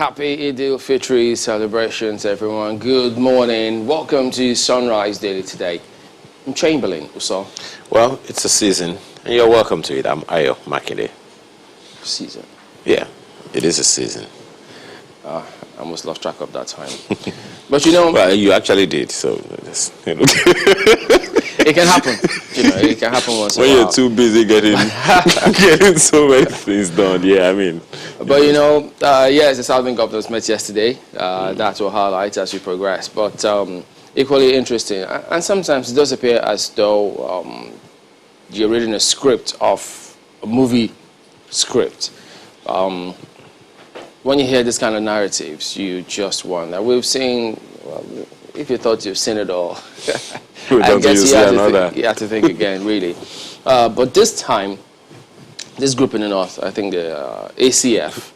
Happy Eid al-Fitr celebrations, everyone. Good morning. Welcome to Sunrise Daily today. I'm Chamberlain, Uso. Well, it's a season, and you're welcome to it. I'm Ayo Makinde. Season. Yeah, it is a season. I almost lost track of that time. But you know... Well, you actually did, so... It can happen. You know, it can happen once in a while. When you're too busy getting so many things done, yeah, I mean... But you know, yes, the Southern governors met yesterday. That will highlight as we progress. But equally interesting, and sometimes it does appear as though you're reading a script of a movie script. When you hear this kind of narratives, you just wonder. We've seen, well, if you thought you've seen it all, I guess you have to think again, really. But this time, this group in the north, I think the ACF,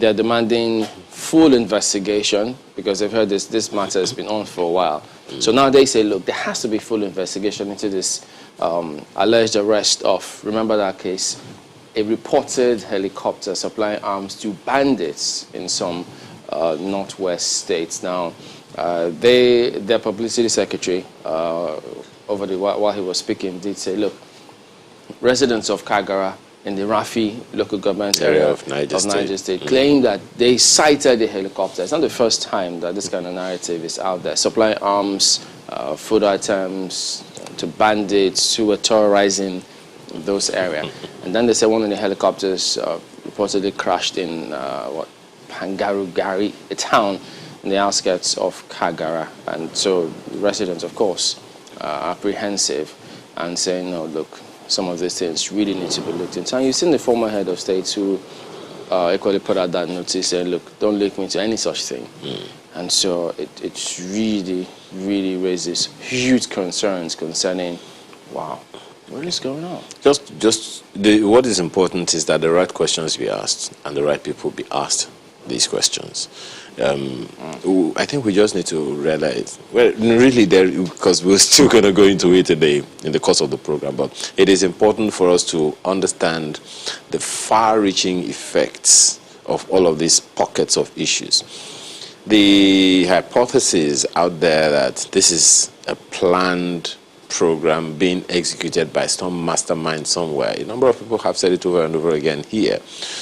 they're demanding full investigation because they've heard this matter has been on for a while. So now they say, look, there has to be full investigation into this alleged arrest of, remember that case, a reported helicopter supplying arms to bandits in some northwest states. Now, their publicity secretary, while he was speaking, did say, look, residents of Kagara in the Rafi local government area of Niger State claim that they sighted the helicopter. It's not the first time that this kind of narrative is out there. Supplying arms, food items to bandits who were terrorizing those areas. And then they said one of the helicopters reportedly crashed in Pangarugari, a town in the outskirts of Kagara. And so residents, of course, are apprehensive and saying, no, look, some of these things really need to be looked into. And you've seen the former head of state who equally put out that notice saying, look, don't link me to any such thing. And so it really, really raises huge concerns concerning, wow, what is going on? What is important is that the right questions be asked and the right people be asked these questions. I think we just need to realize, well, really, because we're still going to go into it today in the course of the program, but it is important for us to understand the far-reaching effects of all of these pockets of issues. The hypothesis out there that this is a planned program being executed by some mastermind somewhere. A number of people have said it over and over again here.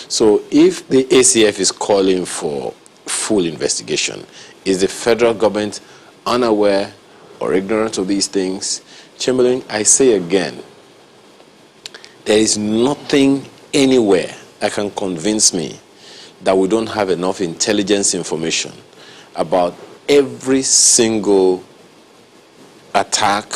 So if the ACF is calling for full investigation, is the federal government unaware or ignorant of these things? Chamberlain, I say again, there is nothing anywhere that can convince me that we don't have enough intelligence information about every single attack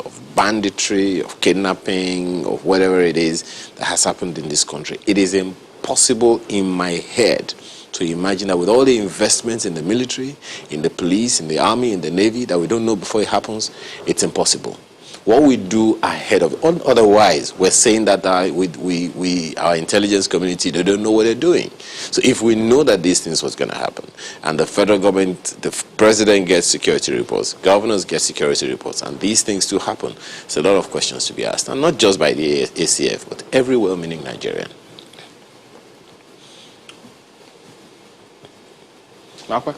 of banditry, of kidnapping, of whatever it is that has happened in this country. It is impossible in my head to imagine that with all the investments in the military, in the police, in the army, in the navy, that we don't know before it happens, it's impossible. What we do ahead of it, otherwise, we're saying that our intelligence community, they don't know what they're doing. So if we know that these things was going to happen, and the federal government, the president gets security reports, governors get security reports, and these things do happen, there's a lot of questions to be asked, and not just by the ACF, but every well-meaning Nigerian. Marco?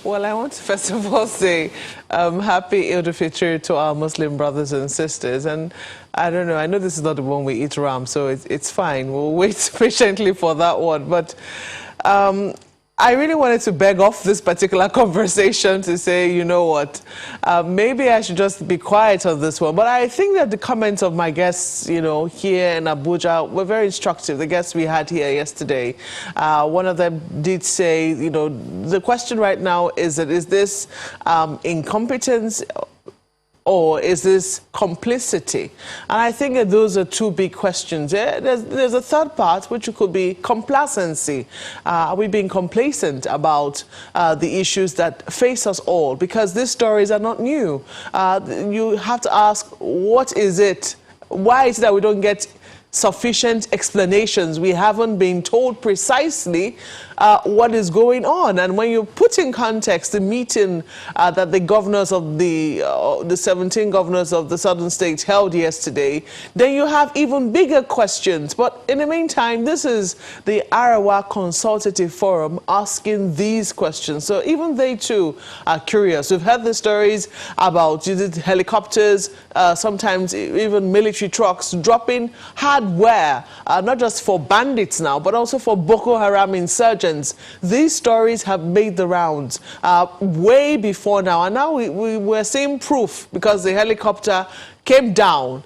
Well, I want to first of all say happy Eid al-Fitr to our Muslim brothers and sisters. And I don't know, I know this is not the one we eat ram, so it's fine. We'll wait patiently for that one. But I really wanted to beg off this particular conversation to say, you know what, maybe I should just be quiet on this one. But I think that the comments of my guests, you know, here in Abuja were very instructive. The guests we had here yesterday, one of them did say, you know, the question right now is that is this incompetence or is this complicity? And I think that those are two big questions. Yeah? There's a third part, which could be complacency. Are we being complacent about the issues that face us all? Because these stories are not new. You have to ask, what is it? Why is it that we don't get sufficient explanations. We haven't been told precisely what is going on. And when you put in context the meeting that the governors of the 17 governors of the southern states held yesterday, then you have even bigger questions. But in the meantime, this is the Arawa Consultative Forum asking these questions. So even they too are curious. We've heard the stories about helicopters, sometimes even military trucks dropping hardware, not just for bandits now, but also for Boko Haram insurgents. These stories have made the rounds way before now. And now we're seeing proof because the helicopter came down.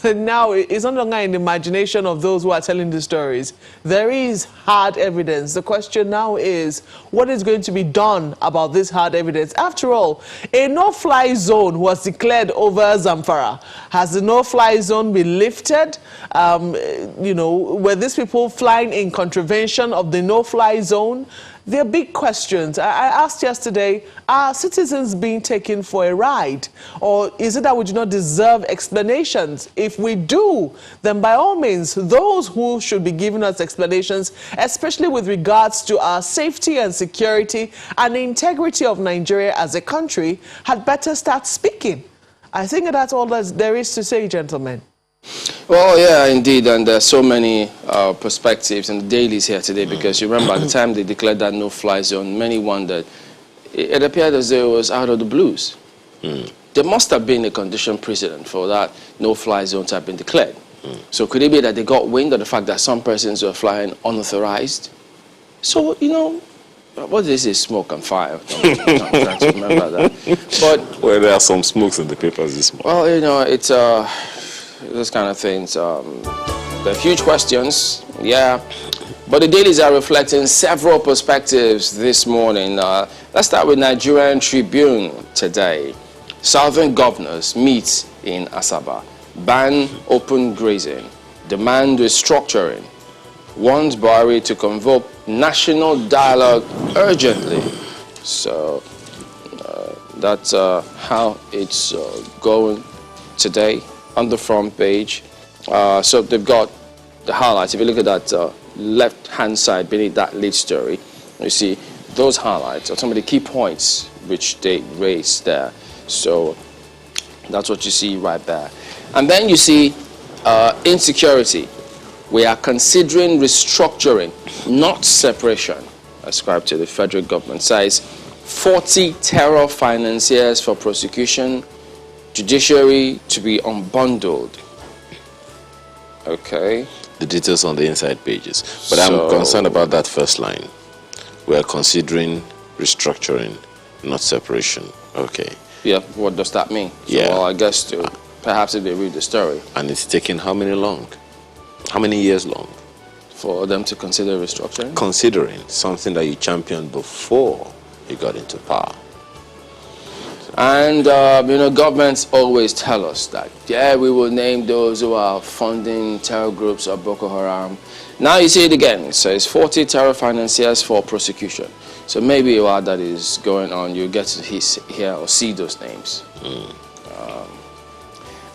Now it's no longer in the imagination of those who are telling the stories. There is hard evidence. The question now is, what is going to be done about this hard evidence? After all, a no-fly zone was declared over Zamfara. Has the no-fly zone been lifted? You know, were these people flying in contravention of the no-fly zone? There are big questions. I asked yesterday, are citizens being taken for a ride? Or is it that we do not deserve explanations? If we do, then by all means, those who should be giving us explanations, especially with regards to our safety and security and the integrity of Nigeria as a country, had better start speaking. I think that's all there is to say, gentlemen. Well, yeah, indeed, and there's so many perspectives and dailies here today because you remember at the time they declared that no-fly zone, many wondered. It appeared as though it was out of the blues. There must have been a condition precedent for that no-fly zone to have been declared. So could it be that they got wind of the fact that some persons were flying unauthorized? So, you know, what is this, smoke and fire? I'm trying to remember that. But, well, there are some smokes in the papers this morning. Well, you know, it's those kind of things. They're huge questions, yeah. But the dailies are reflecting several perspectives this morning. Let's start with Nigerian Tribune today. Southern governors meet in Asaba. Ban open grazing. Demand restructuring. Warns Buhari to convoke national dialogue urgently. So that's how it's going today on the front page. So they've got the highlights. If you look at that left-hand side beneath that lead story, you see those highlights are some of the key points which they raised there. So that's what you see right there. And then you see insecurity. We are considering restructuring, not separation, ascribed to the federal government. Says 40 terror financiers for prosecution, judiciary to be unbundled. Okay. The details on the inside pages. But I'm concerned about that first line. We are considering restructuring, not separation. Okay. Yeah, what does that mean? Yeah. Well, I guess perhaps if they read the story. And it's taking how many long? How many years long? For them to consider restructuring? Considering something that you championed before you got into power. And, you know, governments always tell us that, yeah, we will name those who are funding terror groups or Boko Haram. Now you see it again. It says 40 terror financiers for prosecution. So maybe while that is going on, you get to hear or see those names.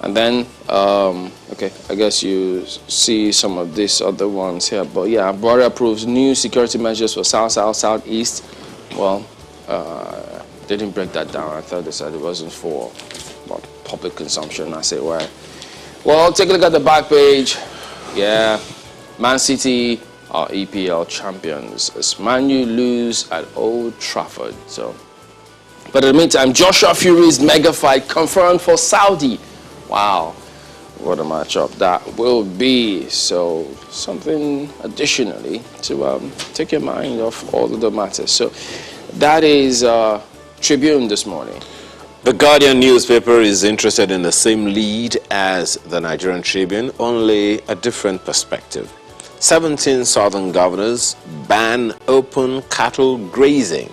And then, okay, I guess you see some of these other ones here. But yeah, Buhari approves new security measures for South, South, Southeast. Well, they didn't break that down. I thought they said it wasn't for public consumption. I say, why? Well, take a look at the back page. Yeah, Man City are EPL champions as Man U lose at Old Trafford. So, but in the meantime, Joshua Fury's mega fight confirmed for Saudi. Wow, what a matchup that will be. So something additionally to take your mind off all of the matters. So that is Tribune this morning. The Guardian newspaper is interested in the same lead as the Nigerian Tribune, only a different perspective. 17 southern governors ban open cattle grazing.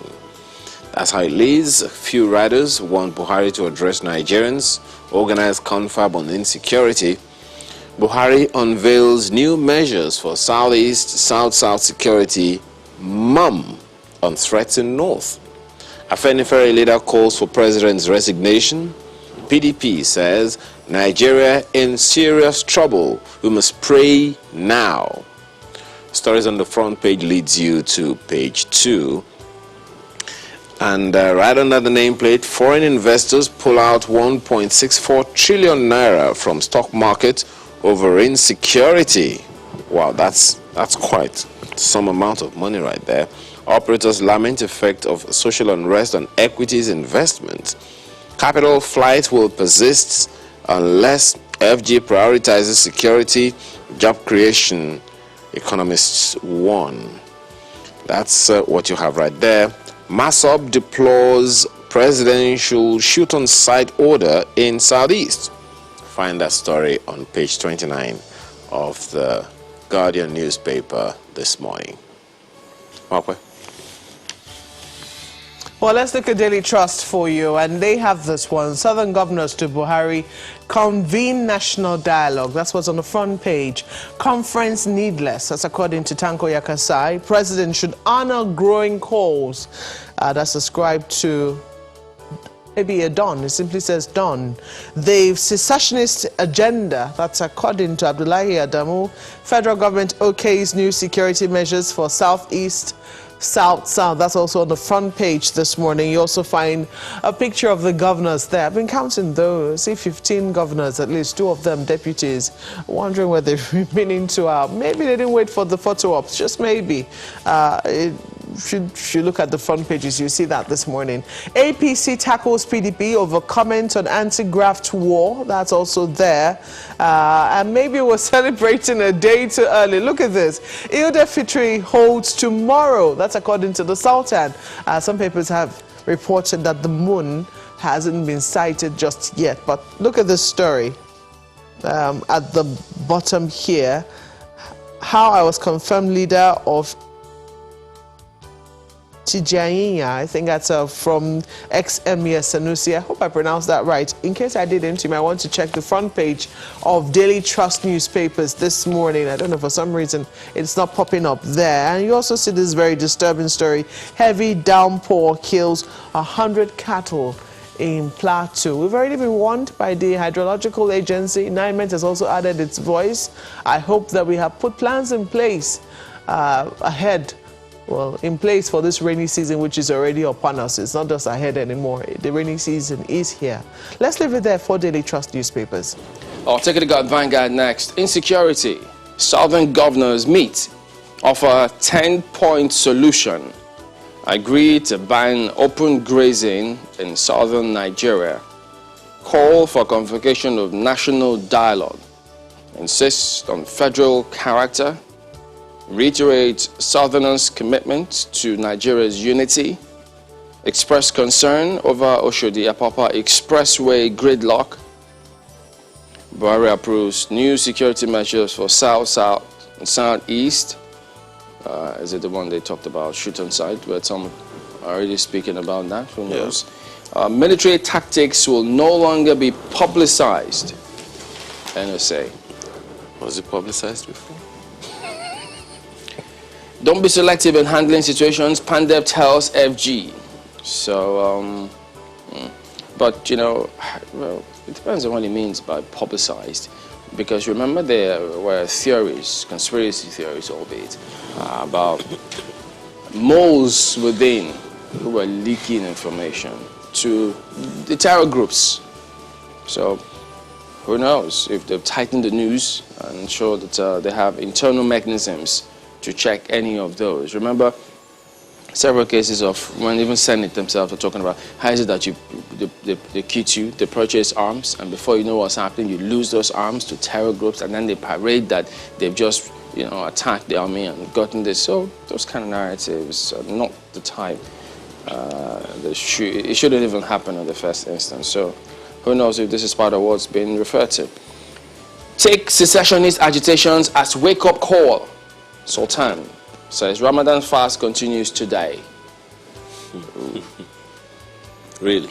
That's how it leads. A few riders want Buhari to address Nigerians, organize confab on insecurity. Buhari unveils new measures for Southeast, South-South security. Mum on threats in North. Afenifere leader calls for president's resignation. PDP says Nigeria in serious trouble. We must pray now. Stories on the front page leads you to page 2. And right under the nameplate, foreign investors pull out 1.64 trillion naira from stock market over insecurity. Wow, that's quite some amount of money right there. Operators lament effect of social unrest on equities investment. Capital flight will persist unless FG prioritizes security, job creation, economists warn. That's what you have right there. Masop deplores presidential shoot-on-sight order in Southeast. Find that story on page 29 of the Guardian newspaper this morning. Okay. Well, let's look at Daily Trust for you, and they have this one. Southern governors to Buhari convene national dialogue. That's what's on the front page. Conference needless. That's according to Tanko Yakasai. President should honor growing calls. That's ascribed to maybe a Don. It simply says Don. The secessionist agenda. That's according to Abdullahi Adamu. Federal government okays new security measures for Southeast. South. That's also on the front page this morning. You also find a picture of the governors there. I've been counting those. See, 15 governors, at least 2 of them deputies. Wondering where they've been into. Maybe they didn't wait for the photo ops. Just maybe. Should look at the front pages, you see that this morning. APC tackles PDP over comment on anti-graft war. That's also there. And maybe we're celebrating a day too early. Look at this. Eid al-Fitr holds tomorrow. That's according to the Sultan. Some papers have reported that the moon hasn't been sighted just yet. But look at this story at the bottom here. How I was confirmed leader of Tijaniya, I think that's from ex-Emir Sanusi. I hope I pronounced that right. In case I didn't, you might want to check the front page of Daily Trust newspapers this morning. I don't know, for some reason, it's not popping up there. And you also see this very disturbing story. Heavy downpour kills 100 cattle in Plateau. We've already been warned by the Hydrological Agency. NIMET has also added its voice. I hope that we have put plans in place ahead. Well, in place for this rainy season, which is already upon us. It's not just ahead anymore. The rainy season is here. Let's leave it there for Daily Trust newspapers. I'll take it to Vanguard next. Insecurity. Southern governors meet. Offer a 10-point solution. Agree to ban open grazing in southern Nigeria. Call for convocation of national dialogue. Insist on federal character. Reiterate Southerners' commitment to Nigeria's unity, express concern over Oshodi-Apapa Expressway gridlock. Buhari approves new security measures for South, and Southeast. Is it the one they talked about, shoot on sight, where some are already speaking about that? Who knows? Yeah. Military tactics will no longer be publicized. NSA. Was it publicized before? Don't be selective in handling situations, Pandep tells FG. So, but you know, well, it depends on what it means by publicized. Because remember, there were theories, conspiracy theories, albeit, about moles within who were leaking information to the terror groups. So, who knows if they've tightened the news and ensure that they have internal mechanisms to check any of those. Remember, several cases of when even Senate themselves are talking about how is it that they kit you, they purchase arms, and before you know what's happening, you lose those arms to terror groups, and then they parade that they've just, you know, attacked the army and gotten this. So those kind of narratives are not the type. It shouldn't even happen in the first instance. So who knows if this is part of what's being referred to. Take secessionist agitations as wake-up call. Sultan says Ramadan fast continues today. Really?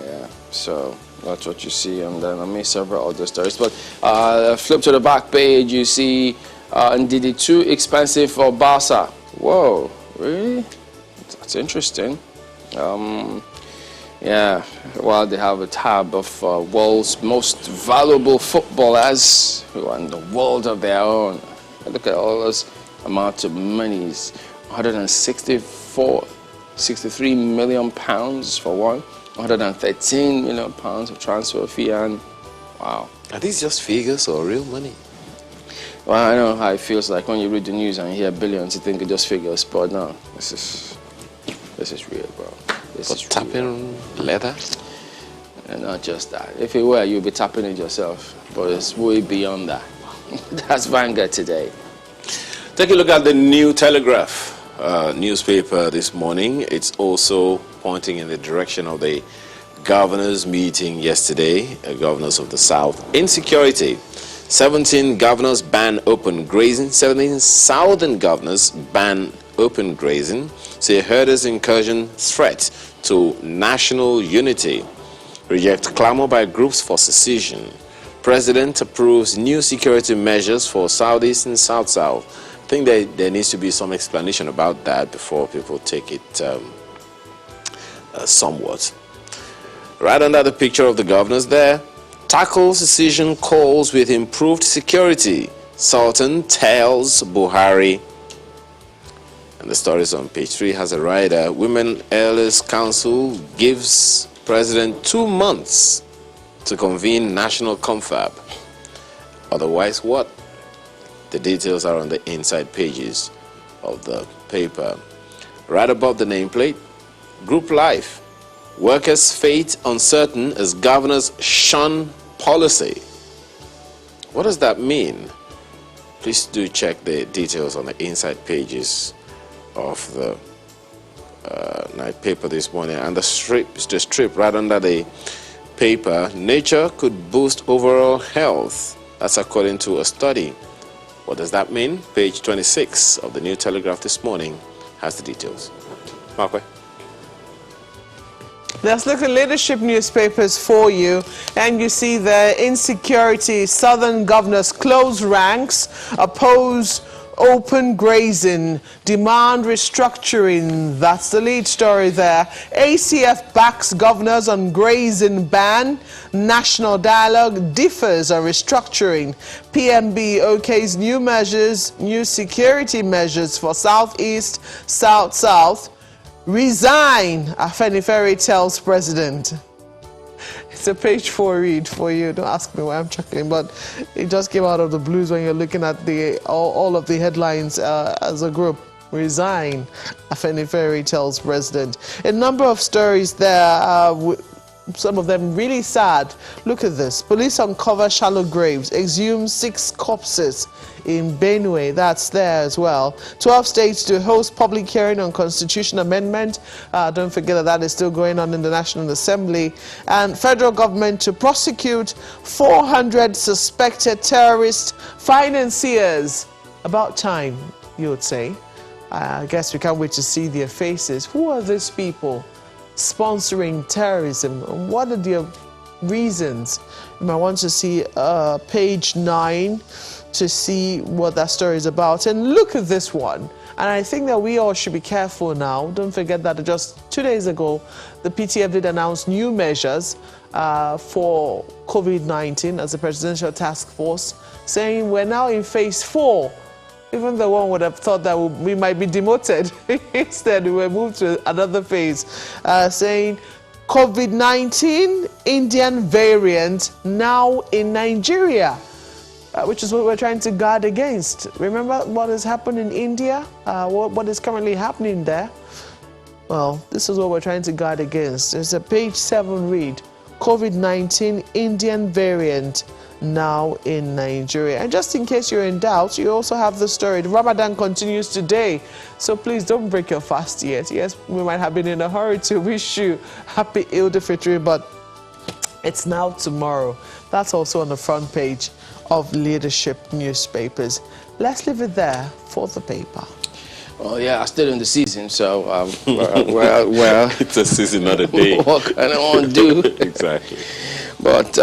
Yeah, so that's what you see, and then I made several other stories. But flip to the back page, you see Ndidi too expensive for Barca. Whoa, really? That's interesting. Yeah, well, they have a tab of world's most valuable footballers who are in the world of their own. Look at all those amount of monies. 63 million pounds for one, 113 million pounds of transfer fee, and wow. Are these just figures or real money? Well, I know how it feels like when you read the news and you hear billions, you think it's just figures, but no, this is real, bro. This is tapping real. leather? And not just that. If it were, you'd be tapping it yourself, but it's way beyond that. That's Vanguard today. Take a look at the New Telegraph newspaper this morning. It's also pointing in the direction of the governors' meeting yesterday, governors of the South. Insecurity. 17 governors ban open grazing. 17 southern governors ban open grazing. Say herders' incursion threat to national unity. Reject clamor by groups for secession. President approves new security measures for Southeast and South-South. I think there needs to be some explanation about that before people take it somewhat. Right under the picture of the governors there, tackle secession calls with improved security. Sultan tells Buhari. And the story is on page 3, has a rider. Women Elders Council gives President 2 months to convene national confab. Otherwise what? The details are on the inside pages of the paper. Right above the nameplate, Group Life. Workers' fate uncertain as governors shun policy. What does that mean? Please do check the details on the inside pages of the night paper this morning. And the strip right under the paper, nature could boost overall health. That's according to a study. What does that mean? Page 26 of the New Telegraph this morning has the details. Markway. Let's look at leadership newspapers for you, and you see the insecurity. Southern governors close ranks, oppose open grazing, demand restructuring. That's the lead story there. ACF backs governors on grazing ban. National dialogue differs on restructuring. PMB okays new measures, new security measures for Southeast, South-South. Resign, Afenifere tells president. It's a page 4 read for you. Don't ask me why I'm chuckling, but it just came out of the blues when you're looking at all of the headlines as a group. Resign, Afenifere tells president. A number of stories there, some of them really sad. Look at this. Police uncover shallow graves, exhume 6 corpses in Benue. That's there as well. 12 states to host public hearing on constitution amendment. Don't forget that is still going on in the National Assembly. And federal government to prosecute 400 suspected terrorist financiers. About time, you would say. I guess we can't wait to see their faces. Who are these people sponsoring terrorism? What are their reasons? You might want to see page 9 to see what that story is about. And look at this one. And I think that we all should be careful now. Don't forget that just 2 days ago, the PTF did announce new measures for COVID-19 as a presidential task force, saying we're now in phase 4. Even the one would have thought that we might be demoted. Instead, we were moved to another phase, saying COVID-19 Indian variant now in Nigeria, which is what we're trying to guard against. Remember what has happened in India? What is currently happening there? Well, this is what we're trying to guard against. There's a page 7 read. COVID-19 Indian variant now in Nigeria. And just in case you're in doubt, you also have the story. The Ramadan continues today, so please don't break your fast yet. Yes, we might have been in a hurry to wish you happy Eid-ul-Fitr, but it's now tomorrow. That's also on the front page of leadership newspapers. Let's leave it there for the paper. Well, yeah, I'm still in the season, so well, it's a season, not a day. What can I want to do? Exactly. But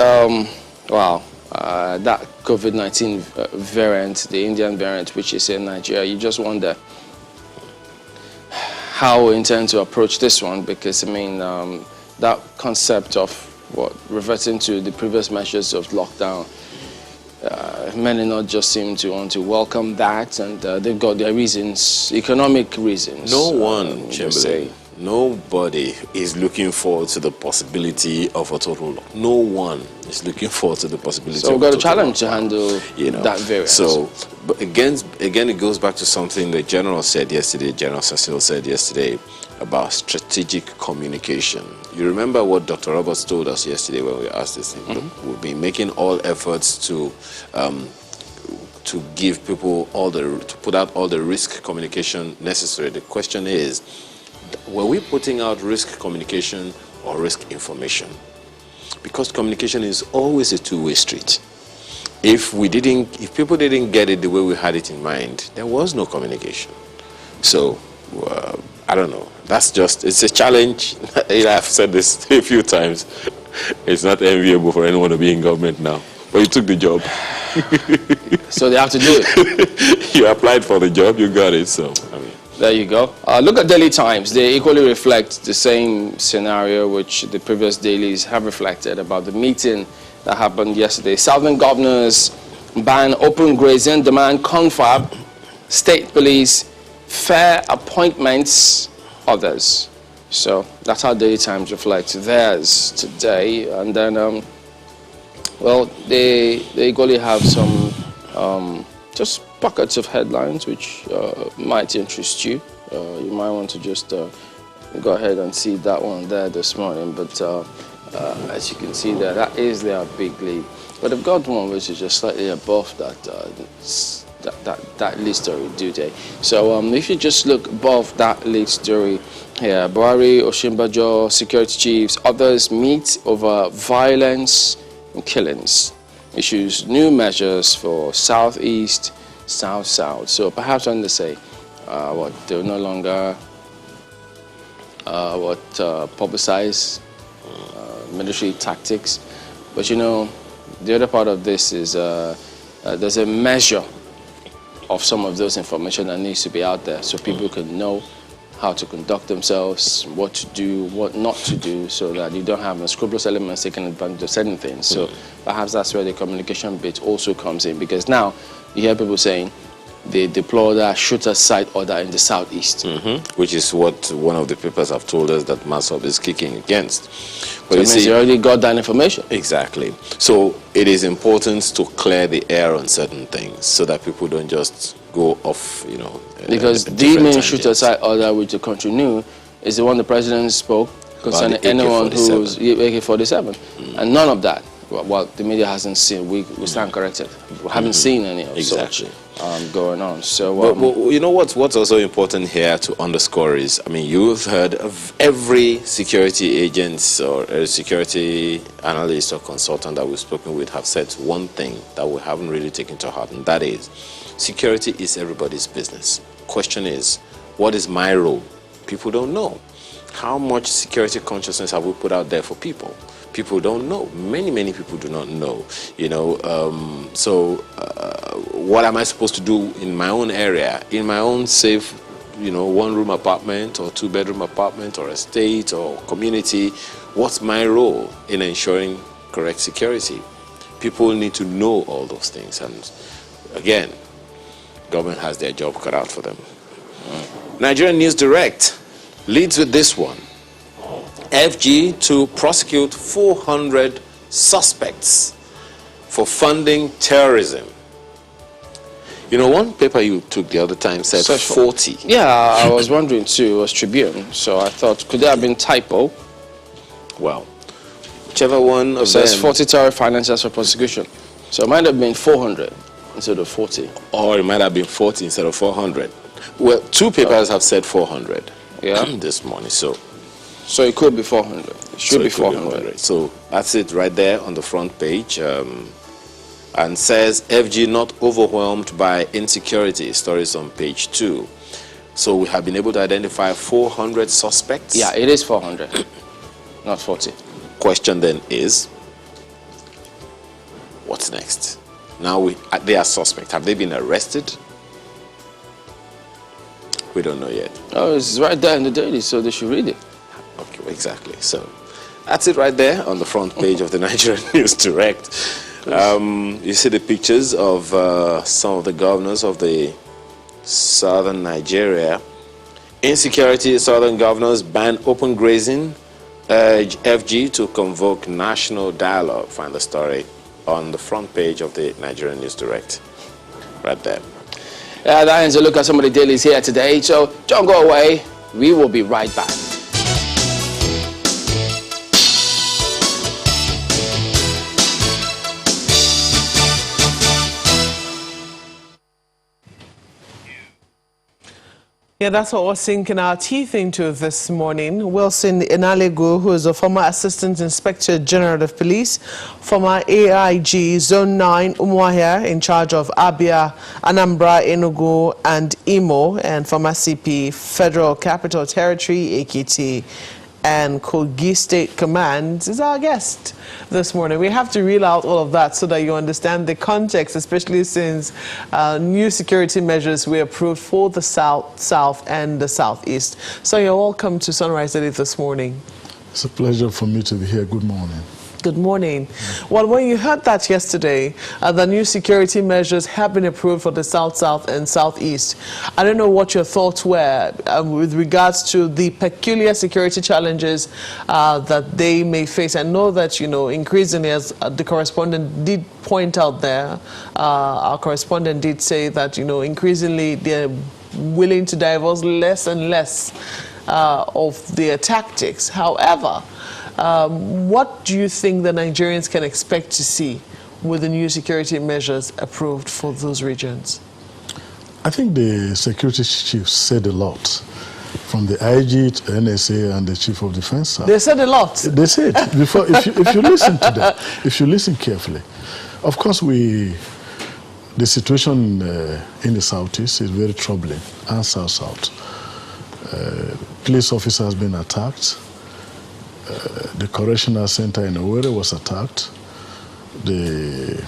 wow. That COVID-19 variant, the Indian variant, which is in Nigeria, you just wonder how we intend to approach this one, because, I mean, that concept of reverting to the previous measures of lockdown, many not just seem to want to welcome that, and they've got their reasons, economic reasons. No one, Chamberlain, nobody is looking forward to the possibility of a total lockdown. No one is looking forward to the possibility of a total lockdown. So we've got a challenge to handle that variant. So, but again, it goes back to something the General said yesterday, General Cecil said yesterday, about strategic communication. You remember what Dr. Roberts told us yesterday when we asked this thing? We'll be making all efforts to give people to put out all the risk communication necessary. The question is, were we putting out risk communication or risk information? Because communication is always a two-way street. If people didn't get it the way we had it in mind, there was no communication. So, I don't know. It's a challenge. I've said this a few times. It's not enviable for anyone to be in government now. But you took the job. So they have to do it. You applied for the job, you got it. So, there you go. Look at daily times. They equally reflect the same scenario which the previous dailies have reflected about the meeting that happened yesterday. Southern governors ban open grazing, demand confab, state police, fair appointments, others. So that's how daily times reflect theirs today. And then, they equally have some just pockets of headlines which might interest you. You might want to just go ahead and see that one there this morning. But as you can see there, that is their big lead. But they've got one which is just slightly above that lead story, do they? So if you just look above that lead story here, Buhari, Osinbajo, security chiefs, others meet over violence and killings. Issues new measures for Southeast, South-South. So perhaps when they say they'll no longer publicize military tactics. But you know, the other part of this is there's a measure of some of those information that needs to be out there so people can know how to conduct themselves, what to do, what not to do, so that you don't have unscrupulous elements taking advantage of certain things. So perhaps that's where the communication bit also comes in, because now you hear people saying they deploy that shooter site order in the southeast. Which is what one of the papers have told us that MASOB is kicking against. But so you already got that information. Exactly. So it is important to clear the air on certain things so that people don't just go off, because the main shooter site order which the country knew is the one the president spoke concerning anyone who's AK-47. And none of that, well, the media hasn't seen, we stand corrected. We haven't seen any of such going on. So, but you know what's also important here to underscore is, you've heard of every security agent or a security analyst or consultant that we've spoken with have said one thing that we haven't really taken to heart, and that is, security is everybody's business. Question is, what is my role? People don't know. How much security consciousness have we put out there for people? People don't know. Many people do not know. What am I supposed to do in my own area, in my own safe, one-room apartment or two-bedroom apartment or estate or community? What's my role in ensuring correct security? People need to know all those things. And again, government has their job cut out for them. Nigerian News Direct leads with this one. FG to prosecute 400 suspects for funding terrorism. One paper you took the other time said 40. Yeah, I was wondering too. It was Tribune, so I thought, could there have been typo? Well, whichever one of them. It says 40 terror financiers for prosecution. So it might have been 400 instead of 40. Or it might have been 40 instead of 400. Well, two papers have said 400 this morning, so it could be 400. It should be 400. So that's it right there on the front page. And says, FG not overwhelmed by insecurity. Stories on page 2. So we have been able to identify 400 suspects. Yeah, it is 400, not 40. Question then is, what's next? Now they are suspects. Have they been arrested? We don't know yet. Oh, it's right there in the daily, so they should read it. Okay, exactly. So That's it right there on the front page of the Nigerian News Direct. You see the pictures of some of the governors of the southern Nigeria. Insecurity, southern governors ban open grazing, urge FG to convoke national dialogue. Find the story on the front page of the Nigerian News Direct. Right there. That ends a look at some of the dailies here today. So don't go away. We will be right back. Yeah, that's what we're sinking our teeth into this morning. Wilson Inalego, who is a former Assistant Inspector General of Police, former AIG Zone 9 Umuahia in charge of Abia, Anambra, Enugu, and Imo, and former CP Federal Capital Territory, Ekiti, and Kogi State Command, is our guest this morning. We have to reel out all of that so that you understand the context, especially since new security measures were approved for the South, and the Southeast. So you're welcome to Sunrise Daily this morning. It's a pleasure for me to be here. Good morning. Good morning. Well, when you heard that yesterday, the new security measures have been approved for the South, and Southeast. I don't know what your thoughts were with regards to the peculiar security challenges that they may face. I know that, increasingly, as the correspondent did point out there, our correspondent did say that, increasingly they're willing to divulge less and less of their tactics. However, what do you think the Nigerians can expect to see with the new security measures approved for those regions? I think the security chief said a lot, from the IG to NSA and the Chief of Defense Staff. They said a lot. They said before. If you listen to them, if you listen carefully, of course the situation in the Southeast is very troubling, and South. Police officer has been attacked. The correctional center in Owerri was attacked. The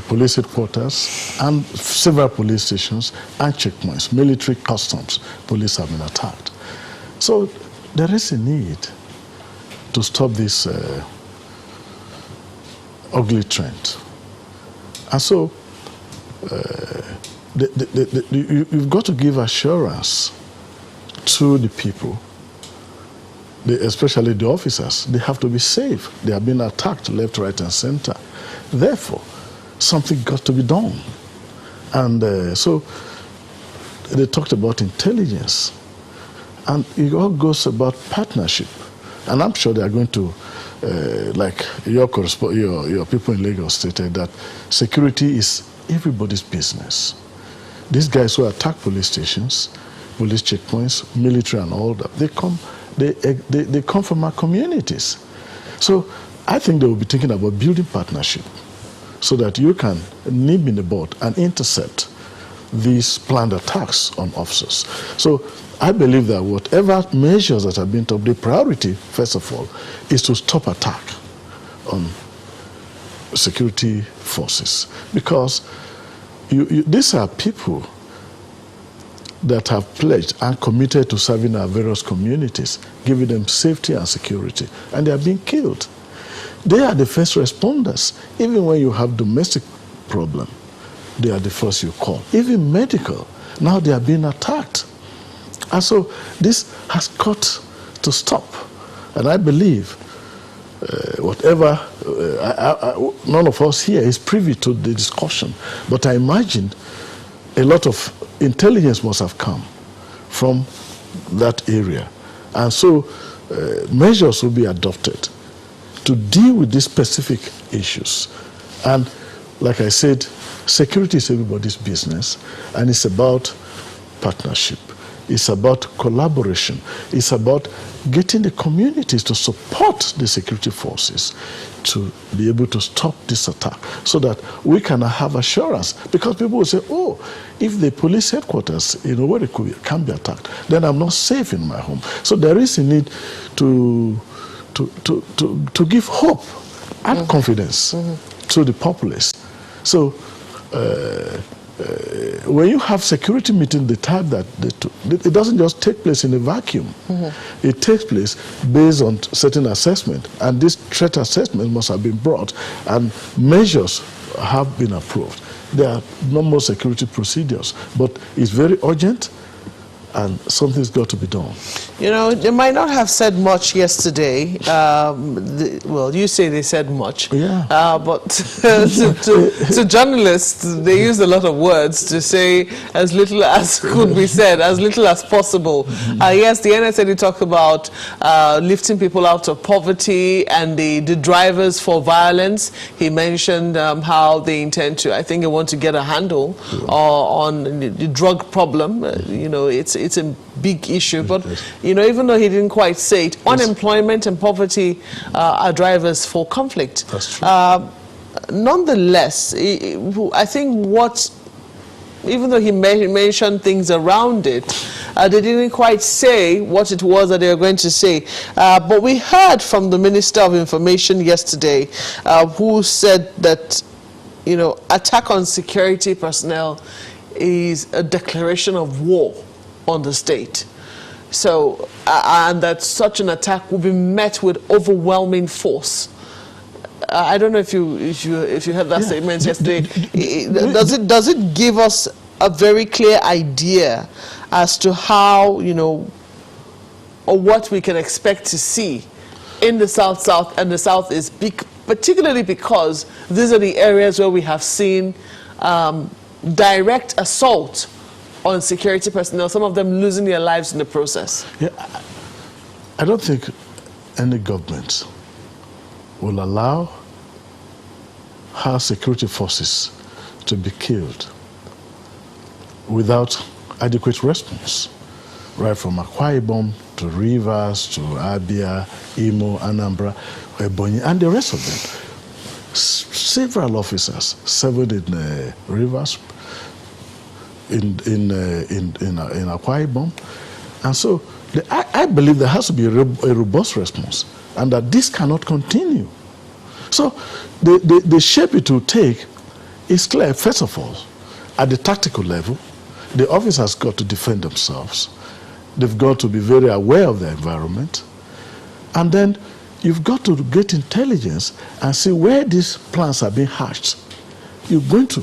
police headquarters and several police stations and checkpoints, military, customs, police have been attacked. So there is a need to stop this ugly trend. And so you've got to give assurance to the people, especially the officers. They have to be safe. They have been attacked left, right, and center. Therefore, something got to be done. And so they talked about intelligence. And it all goes about partnership. And I'm sure they are going to, like your people in Lagos stated, that security is everybody's business. These guys who attack police stations, police checkpoints, military and all that, they come from our communities. So I think they will be thinking about building partnership so that you can nib in the bud and intercept these planned attacks on officers. So I believe that whatever measures that have been taken, the priority, first of all, is to stop attack on security forces. Because these are people that have pledged and committed to serving our various communities, giving them safety and security, and they are being killed. They are the first responders. Even when you have domestic problem, they are the first you call. Even medical, now they are being attacked. And so this has got to stop. And I believe none of us here is privy to the discussion, but I imagine a lot of intelligence must have come from that area. And so measures will be adopted to deal with these specific issues. And like I said, security is everybody's business, and it's about partnership. It's about collaboration. It's about getting the communities to support the security forces to be able to stop this attack so that we can have assurance. Because people will say, oh, if the police headquarters where it can be attacked, then I'm not safe in my home. So there is a need to give hope and confidence to the populace. So when you have security meeting, the type that it doesn't just take place in a vacuum. It takes place based on certain assessment, and this threat assessment must have been brought, and measures have been approved. There are normal security procedures, but it's very urgent, and something's got to be done. You know, they might not have said much yesterday. Well, you say they said much. Yeah. But to journalists, they use a lot of words to say as little as could be said, as little as possible. Yes, the NSA talked about lifting people out of poverty and the drivers for violence. He mentioned how they intend to, I think they want to get a handle on the drug problem. You know, it's a big issue, but you know, even though he didn't quite say it, unemployment and poverty are drivers for conflict. That's true. Nonetheless, I think even though he mentioned things around it, they didn't quite say what it was that they were going to say. But we heard from the Minister of Information yesterday, who said that, you know, attack on security personnel is a declaration of war on the state. So, and that such an attack will be met with overwhelming force. I don't know if you heard that statement yesterday. Does it give us a very clear idea as to how, you know, or what we can expect to see in the South and the Southeast, particularly because these are the areas where we have seen direct assault on security personnel, some of them losing their lives in the process? Yeah, I don't think any government will allow her security forces to be killed without adequate response, right from Akwa Ibom to Rivers to Abia, Imo, Anambra, Ebonyi, and the rest of them. Several officers served in Rivers, in Akwa Ibom, and so I believe there has to be a robust response, and that this cannot continue. So the shape it will take is clear. First of all, at the tactical level, the officers got to defend themselves. They've got to be very aware of their environment, and then you've got to get intelligence and see where these plans are being hatched. You're going to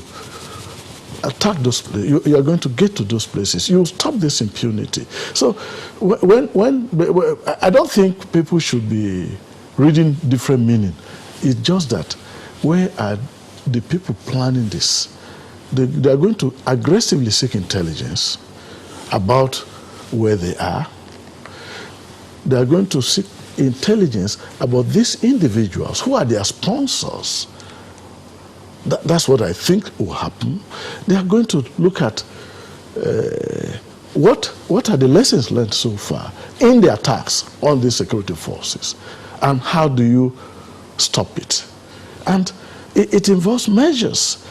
attack those places. You are going to get to those places. You will stop this impunity. So I don't think people should be reading different meaning. It's just that where are the people planning this? They are going to aggressively seek intelligence about where they are. They are going to seek intelligence about these individuals. Who are their sponsors? That's what I think will happen. They are going to look at what are the lessons learned so far in the attacks on the security forces, and how do you stop it? And it involves measures.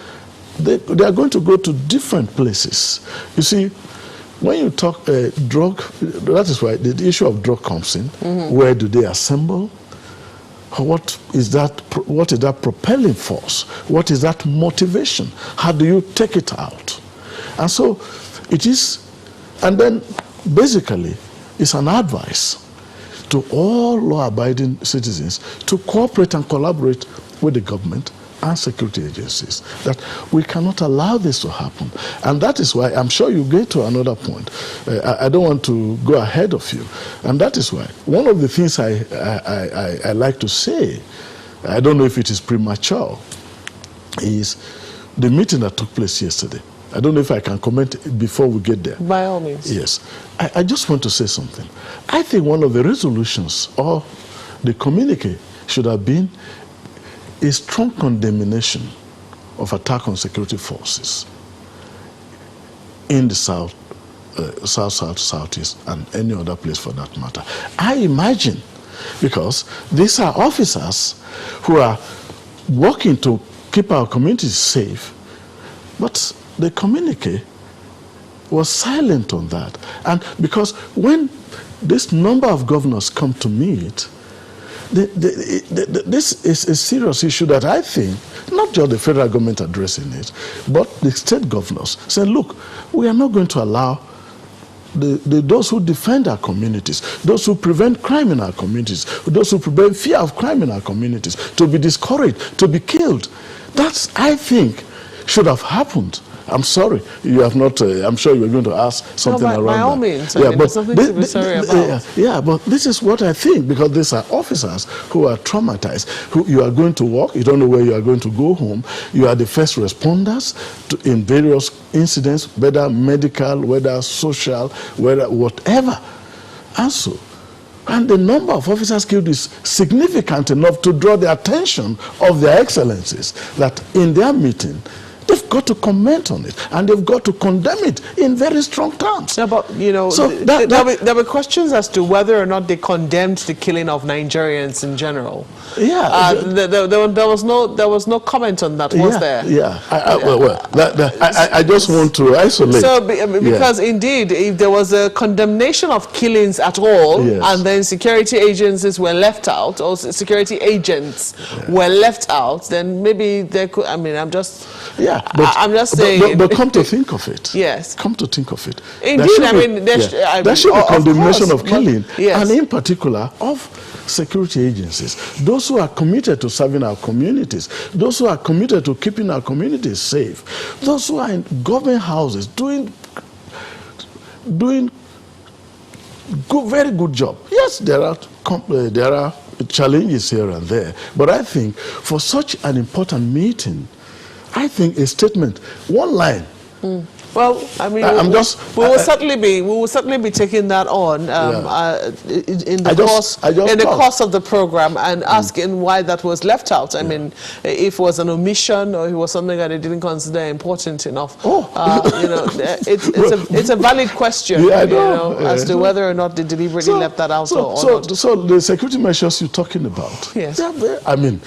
They are going to go to different places. You see, when you talk drug, that is why the issue of drug comes in. Where do they assemble? What is that propelling force? What is that motivation? How do you take it out? And so it is, and then basically it's an advice to all law-abiding citizens to cooperate and collaborate with the government and security agencies, that we cannot allow this to happen. And that is why, I'm sure you get to another point. I don't want to go ahead of you. And that is why one of the things I like to say, I don't know if it is premature, is the meeting that took place yesterday. I don't know if I can comment before we get there. By all means. Yes. I just want to say something. I think one of the resolutions or the communique should have been a strong condemnation of attack on security forces in the South, Southeast, and any other place for that matter. I imagine, because these are officers who are working to keep our communities safe, but the communique was silent on that. And because when this number of governors come to meet, this is a serious issue that I think, not just the federal government addressing it, but the state governors say, look, we are not going to allow those who defend our communities, those who prevent crime in our communities, those who prevent fear of crime in our communities, to be discouraged, to be killed. That's, I think, should have happened. I'm sorry, you have not. I'm sure you were going to ask something around by all that. means, I mean, there's something to be sorry about. Yeah, but this is what I think, because these are officers who are traumatized. Who you are going to work, you don't know where you are going to go home. You are the first responders in various incidents, whether medical, whether social, whether whatever. And the number of officers killed is significant enough to draw the attention of their excellencies that in their meeting, they've got to comment on it, and they've got to condemn it in very strong terms. Yeah, but, you know, so there were questions as to whether or not they condemned the killing of Nigerians in general. Yeah. There was no comment on that, was there? Yeah. I just want to isolate. So, because indeed, if there was a condemnation of killings at all, and then security agencies were left out, or security agents were left out, then maybe there could, I mean, I'm just saying. But come to think of it. Yes. Come to think of it. Indeed, I mean, there should be condemnation of killing, yes, and in particular of security agencies. Those who are committed to serving our communities, those who are committed to keeping our communities safe, those who are in government houses doing very good job. Yes, there are challenges here and there, but I think for such an important meeting, I think a statement, one line. Well, I mean, we will certainly be taking that on in the course of the program, and asking why that was left out. I mean, if it was an omission or it was something that they didn't consider important enough. You know, it's a valid question. As to whether or not they deliberately left that out or not. So the security measures you're talking about. Yes. I mean,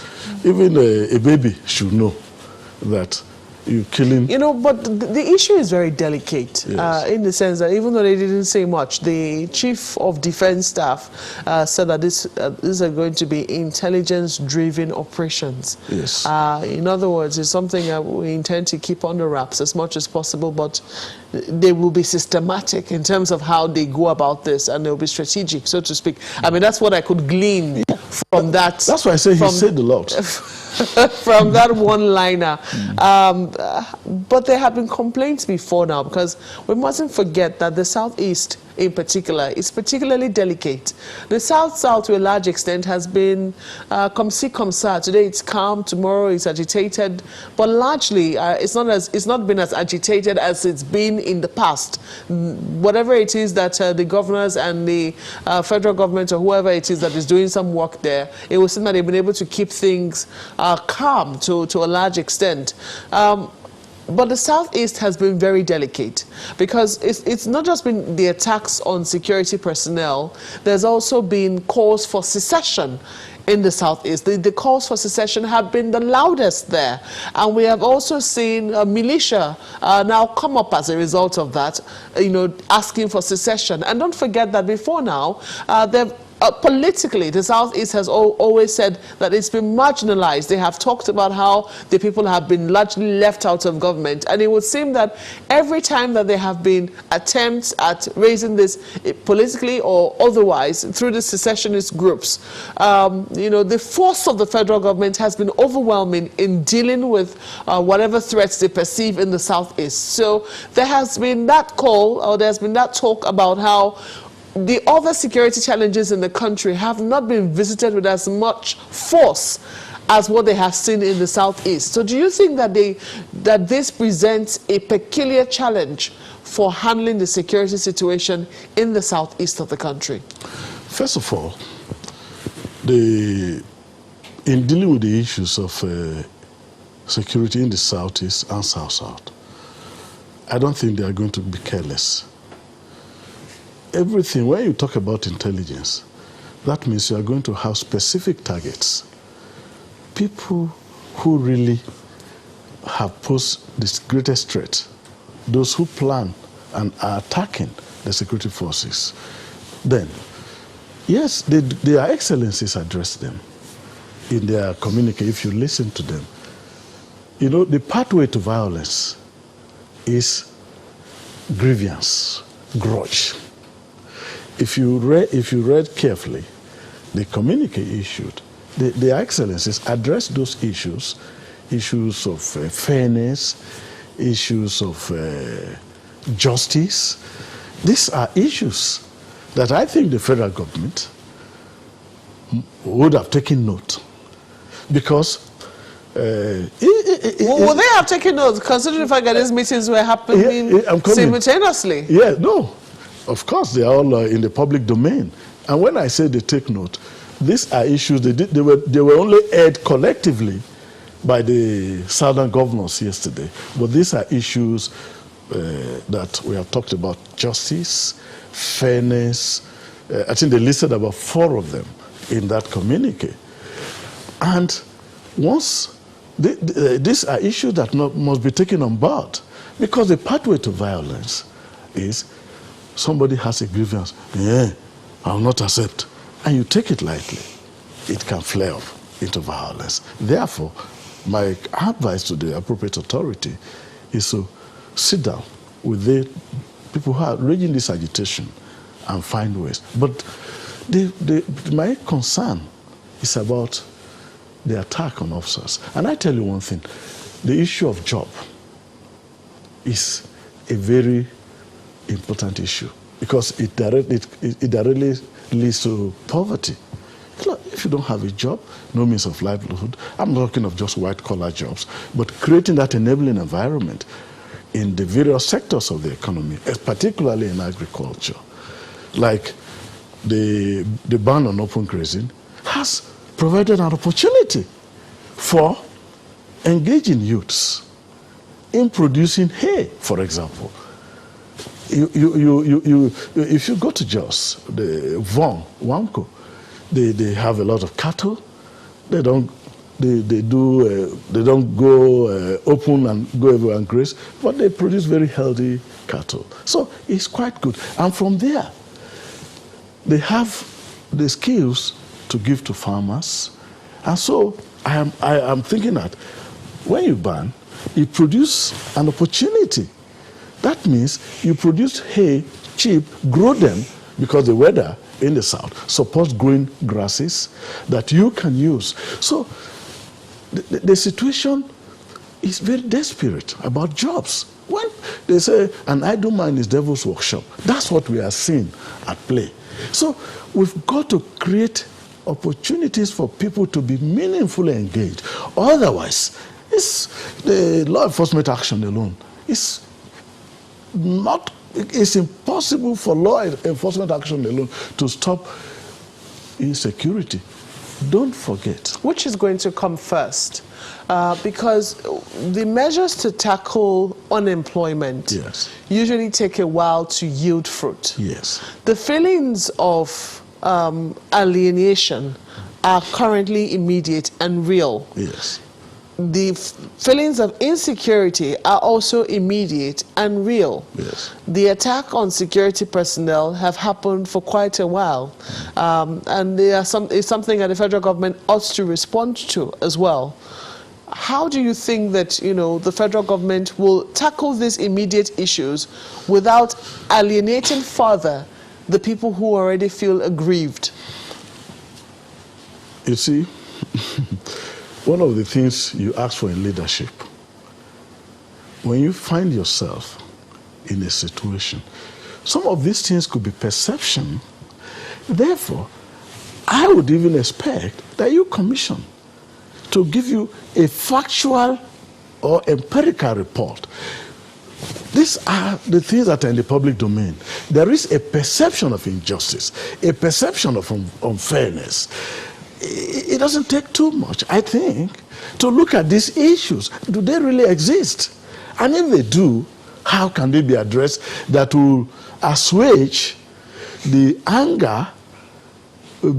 even a baby should know that you're killing. You know, but the issue is very delicate, in the sense that even though they didn't say much, the Chief of Defense Staff said that these are going to be intelligence-driven operations. Yes. In other words, it's something that we intend to keep under wraps as much as possible, but they will be systematic in terms of how they go about this, and they'll be strategic, so to speak. I mean, that's what I could glean from that. That's why I say he said a lot. From that one-liner. But there have been complaints before now, because we mustn't forget that the Southeast in particular is particularly delicate. The South-South to a large extent has been come see, come sa. Today it's calm, tomorrow it's agitated, but largely it's not been as agitated as it's been in the past. Whatever it is that the governors and the federal government or whoever it is that is doing some work there, it will seem that they've been able to keep things calm to a large extent. But the Southeast has been very delicate, because it's not just been the attacks on security personnel. There's also been calls for secession in the Southeast. The calls for secession have been the loudest there. And we have also seen militia now come up as a result of that, asking for secession. And don't forget that before now, politically, the Southeast has always said that it's been marginalized. They have talked about how the people have been largely left out of government. And it would seem that every time that there have been attempts at raising this politically or otherwise through the secessionist groups, the force of the federal government has been overwhelming in dealing with whatever threats they perceive in the Southeast. So there has been that call, or there's been that talk about how the other security challenges in the country have not been visited with as much force as what they have seen in the Southeast. So do you think that this presents a peculiar challenge for handling the security situation in the Southeast of the country? First of all, in dealing with the issues of security in the Southeast and South-South, I don't think they are going to be careless. Everything, when you talk about intelligence, that means you are going to have specific targets. People who really have posed the greatest threat, those who plan and are attacking the security forces. Then, Yes, their excellencies address them in their communique, if you listen to them. You know, the pathway to violence is grievance, grudge. If you read carefully, the communique issued, the excellencies address those issues of fairness, issues of justice. These are issues that I think the federal government would have taken note, because would they have taken note, considering the fact that these meetings were happening simultaneously? Yeah, no. Of course, they are all in the public domain. And when I say they take note, these are issues, they were only aired collectively by the southern governors yesterday. But these are issues that we have talked about: justice, fairness. I think they listed about 4 of them in that communique. And once these are issues that must be taken on board, because the pathway to violence is somebody has a grievance. Yeah, I will not accept. And you take it lightly, it can flare up into violence. Therefore, my advice to the appropriate authority is to sit down with the people who are raging this agitation and find ways. But my concern is about the attack on officers. And I tell you one thing, the issue of job is a very important issue, because it directly leads to poverty. If you don't have a job, no means of livelihood, I'm not talking of just white-collar jobs, but creating that enabling environment in the various sectors of the economy, particularly in agriculture, like the ban on open grazing, has provided an opportunity for engaging youths in producing hay, for example. If you go to Jos, the Wanko, they have a lot of cattle. They don't go open and go everywhere and graze, but they produce very healthy cattle. So it's quite good. And from there, they have the skills to give to farmers. And so I am thinking that when you ban, you produce an opportunity. That means you produce hay cheap, grow them, because the weather in the south supports growing grasses that you can use. So the situation is very desperate about jobs. When they say an idle mind is devil's workshop, that's what we are seeing at play. So we've got to create opportunities for people to be meaningfully engaged. Otherwise, the law enforcement action alone is not. It's impossible for law enforcement action alone to stop insecurity. Don't forget. Which is going to come first? Because the measures to tackle unemployment usually take a while to yield fruit. Yes. The feelings of alienation are currently immediate and real. Yes. The feelings of insecurity are also immediate and real. Yes. The attack on security personnel have happened for quite a while, and it's something that the federal government ought to respond to as well. How do you think that the federal government will tackle these immediate issues without alienating further the people who already feel aggrieved? You see, one of the things you ask for in leadership, when you find yourself in a situation, some of these things could be perception. Therefore, I would even expect that you commission to give you a factual or empirical report. These are the things that are in the public domain. There is a perception of injustice, a perception of unfairness. It doesn't take too much, I think, to look at these issues. Do they really exist? And if they do, how can they be addressed that will assuage the anger,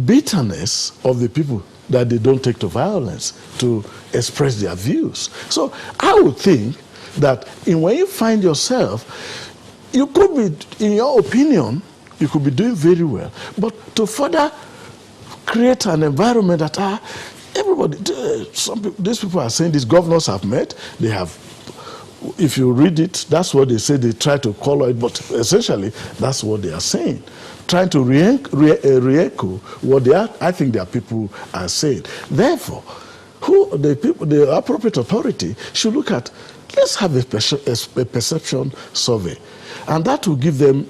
bitterness of the people that they don't take to violence to express their views? So I would think that when you find yourself, you could be, in your opinion, you could be doing very well. But to further create an environment that everybody, these people are saying, these governors have met, they have, if you read it, that's what they say, they try to color it, but essentially that's what they are saying. Trying to re-echo what I think their people are saying. Therefore, the appropriate authority should look at, let's have a perception survey. And that will give them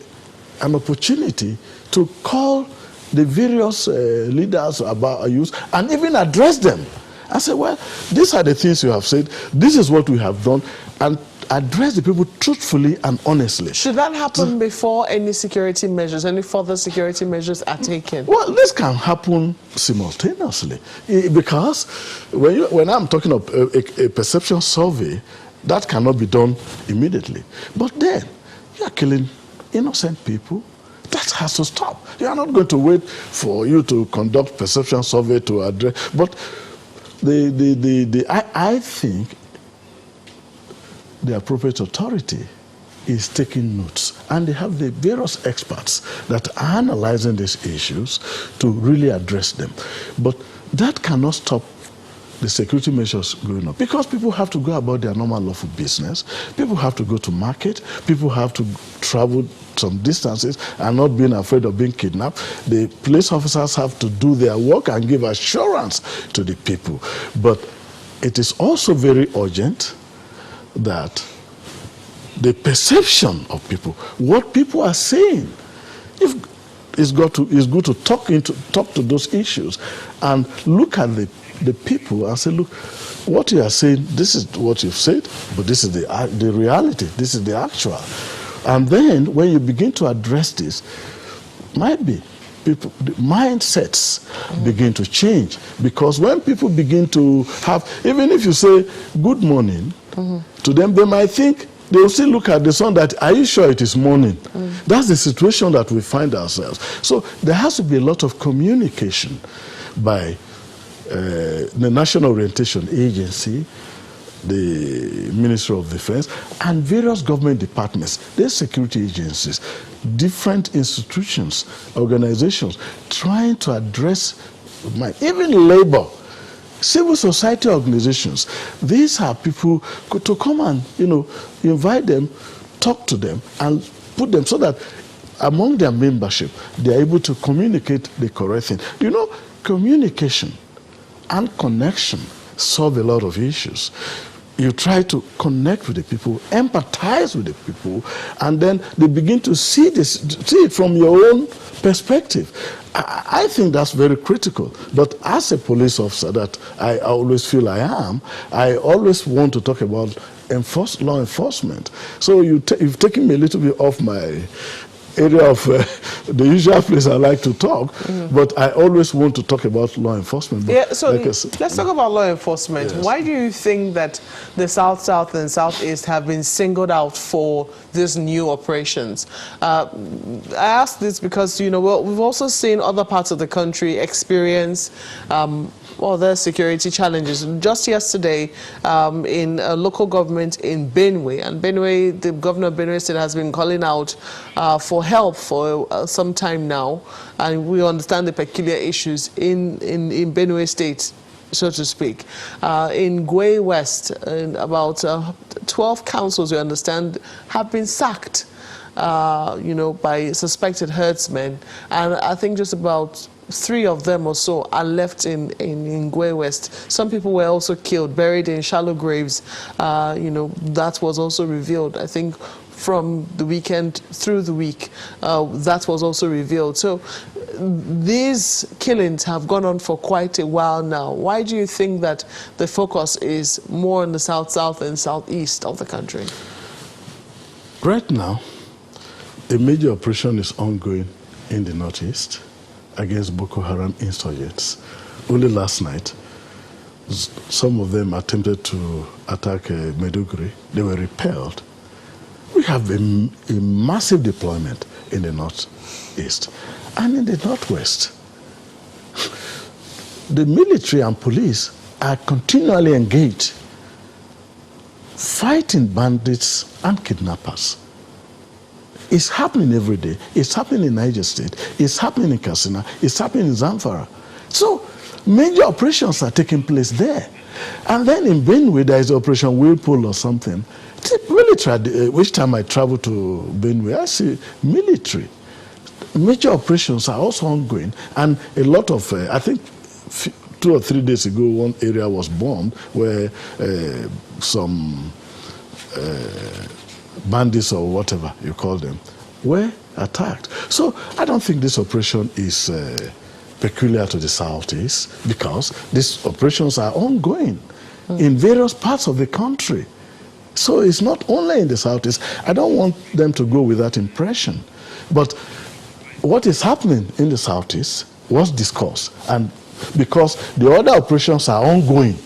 an opportunity to call the various leaders about use and even address them. I say, well, these are the things you have said, this is what we have done, and address the people truthfully and honestly. Should that happen before any security measures, any further security measures are taken? Well, this can happen simultaneously, because when I'm talking of a perception survey, that cannot be done immediately. But then, you are killing innocent people. That has to stop. You are not going to wait for you to conduct perception survey to address. But I think the appropriate authority is taking notes, and they have the various experts that are analyzing these issues to really address them. But that cannot stop the security measures going up, because people have to go about their normal lawful business. People have to go to market. People have to travel some distances and not being afraid of being kidnapped. The police officers have to do their work and give assurance to the people. But it is also very urgent that the perception of people, what people are saying, it's good to talk to those issues and look at the people and say, look, what you are saying, this is what you've said, but this is the reality, this is the actual. And then when you begin to address this, might be people, the mindsets begin to change, because when people begin to have, even if you say good morning to them, they might think, they will still look at the sun that, are you sure it is morning? That's the situation that we find ourselves. So there has to be a lot of communication by the National Orientation Agency, the Ministry of Defense, and various government departments, their security agencies, different institutions, organizations, trying to address, even labor, civil society organizations. These are people to come and, invite them, talk to them, and put them so that among their membership, they are able to communicate the correct thing. Communication and connection solve a lot of issues. You try to connect with the people, empathize with the people, and then they begin to see it from your own perspective. I think that's very critical. But as a police officer that I always feel I am, I always want to talk about law enforcement. So you've taken me a little bit off my area of the usual place I like to talk, but I always want to talk about law enforcement. But so let's talk about law enforcement. Yes. Why do you think that the South, and Southeast have been singled out for these new operations? I ask this because, we've also seen other parts of the country experience other security challenges. Just yesterday, in a local government in Benue, and Benue, the governor of Benue State has been calling out for help for some time now, and we understand the peculiar issues in Benue State, so to speak. In Gwe West, about 12 councils, we understand, have been sacked, by suspected herdsmen, and I think just about 3 of them or so are left in Gwe West. Some people were also killed, buried in shallow graves. That was also revealed, I think, from the weekend through the week. That was also revealed. So these killings have gone on for quite a while now. Why do you think that the focus is more on the South and Southeast of the country? Right now, a major operation is ongoing in the Northeast against Boko Haram insurgents. Only last night, some of them attempted to attack Maiduguri. They were repelled. We have a massive deployment in the Northeast. And in the Northwest, the military and police are continually engaged, fighting bandits and kidnappers It's happening every day. It's happening in Niger State. It's happening in Katsina. It's happening in Zamfara. So major operations are taking place there. And then in Benue, there is Operation Whirlpool or something. Military, which time I travel to Benue, I see military. Major operations are also ongoing. And a lot of, I think 2 or 3 days ago, one area was bombed where some bandits or whatever you call them were attacked. So I don't think this operation is peculiar to the Southeast, because these operations are ongoing in various parts of the country. So it's not only in the Southeast. I don't want them to go with that impression. But what is happening in the Southeast was discussed, and because the other operations are ongoing,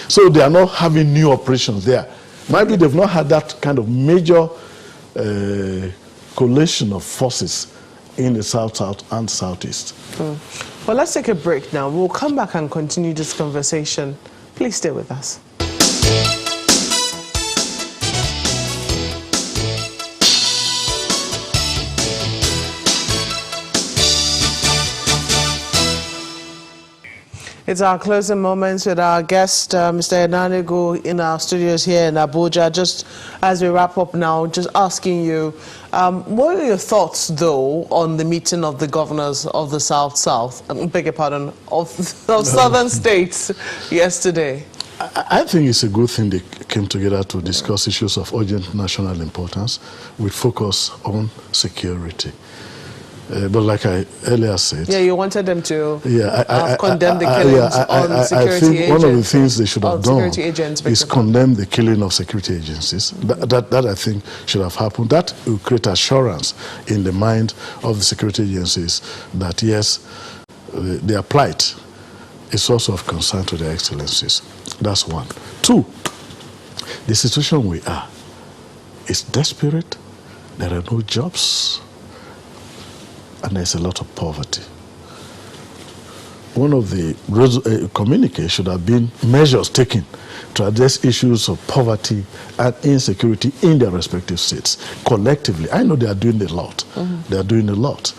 so they are not having new operations there. Maybe they've not had that kind of major coalition of forces in the South and Southeast. Well, let's take a break now. We'll come back and continue this conversation. Please stay with us. It's our closing moments with our guest, Mr. Akeredolu, in our studios here in Abuja. Just as we wrap up now, just asking you, what are your thoughts, though, on the meeting of the governors of the South, beg your pardon, of southern states yesterday? I think it's a good thing they came together to discuss issues of urgent national importance with focus on security. But like I earlier said... Yeah, you wanted them to condemn the killings on security agents. I think one of the things they should have done is condemn the killing of security agencies. That I think should have happened. That will create assurance in the mind of the security agencies that, yes, their plight is source of concern to their excellencies. That's one. Two, the situation we are is desperate. There are no jobs. And there's a lot of poverty. One of the communiques should have been measures taken to address issues of poverty and insecurity in their respective states collectively. I know they are doing a lot. They are doing a lot.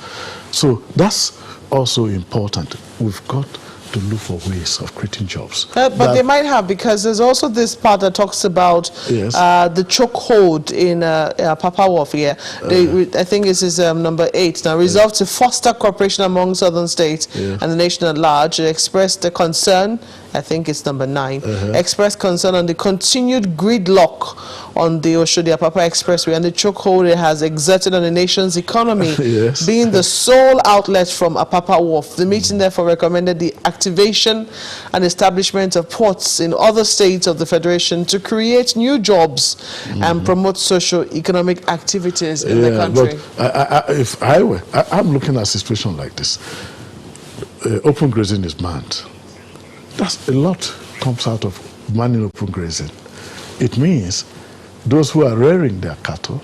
So that's also important. We've got to look for ways of creating jobs. But they might have, because there's also this part that talks about the chokehold in Papa Wharf here. I think this is number 8. Now, resolved to foster cooperation among southern states and the nation at large. They expressed the concern, I think it's number 9, expressed concern on the continued gridlock on the Oshodi-Apapa Expressway and the chokehold it has exerted on the nation's economy, being the sole outlet from Apapa Wharf. The meeting therefore recommended the activation and establishment of ports in other states of the Federation to create new jobs and promote socio-economic activities in the country. But if I were, I'm looking at a situation like this. Open grazing is banned. That's a lot comes out of banning open grazing. It means those who are rearing their cattle,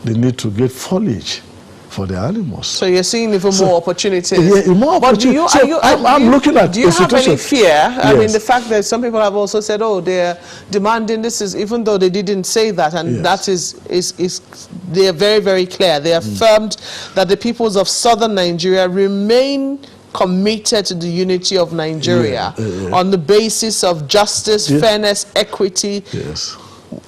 they need to get foliage for their animals. So you're seeing even more opportunities. Yeah, more opportunities. I'm looking at. Do you have any fear? I mean, the fact that some people have also said, oh, they're demanding this is, even though they didn't say that, and that is they are very, very clear. They affirmed that the peoples of southern Nigeria remain committed to the unity of Nigeria on the basis of justice, fairness, equity,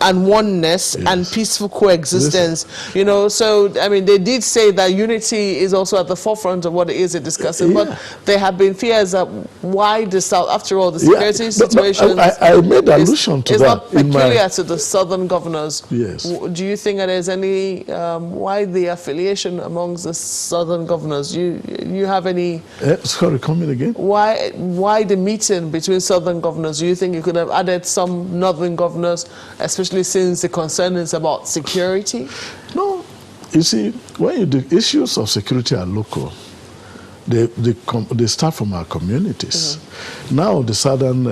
and oneness and peaceful coexistence. You know, so I mean, they did say that unity is also at the forefront of what it is they're discussing, but there have been fears that why the South, after all, the security situation I made allusion to that. It's not peculiar to the southern governors. Yes. Do you think that there's any why the affiliation amongst the southern governors? You have any? Sorry, come in again. Why the meeting between southern governors? Do you think you could have added some northern governors, especially since the concern is about security? No. You see, when the issues of security are local, they start from our communities. Now the southern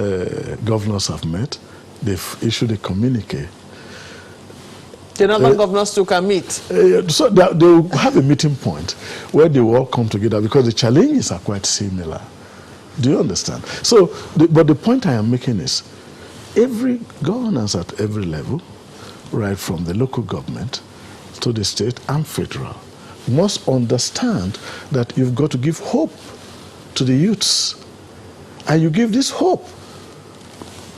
governors have met. They've issued a communique. The northern governors too can meet. So they will have a meeting point where they will all come together because the challenges are quite similar. Do you understand? So, but the point I am making is, every governance at every level, right from the local government to the state and federal, must understand that you've got to give hope to the youths. And you give this hope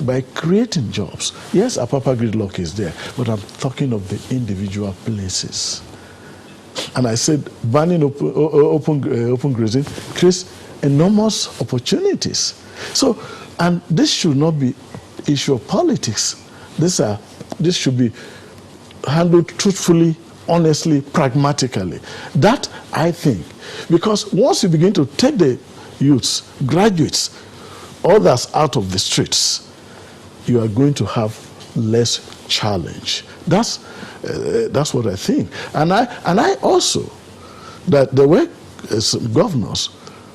by creating jobs. Yes, Apapa gridlock is there, but I'm talking of the individual places. And I said, banning open grazing creates enormous opportunities. So, and this should not be issue of politics. This should be handled truthfully, honestly, pragmatically. That, I think, because once you begin to take the youths, graduates, others out of the streets, you are going to have less challenge. That's what I think. And I also, that there were some governors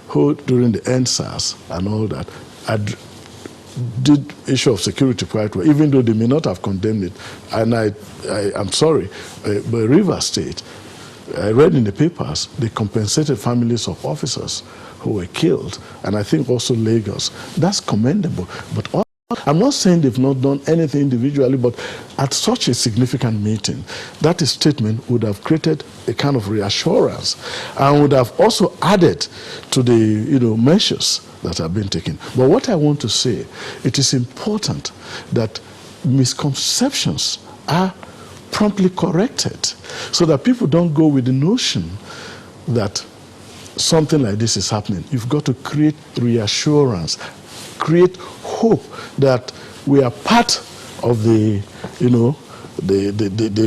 who, during the NSAS and all that, did issue of security quite well, even though they may not have condemned it. And I'm sorry, but Rivers State, I read in the papers, they compensated families of officers who were killed, and I think also Lagos. That's commendable. But I'm not saying they've not done anything individually, but at such a significant meeting, that statement would have created a kind of reassurance and would have also added to the measures that have been taken. But what I want to say, it is important that misconceptions are promptly corrected so that people don't go with the notion that something like this is happening. You've got to create reassurance, create hope that we are part of the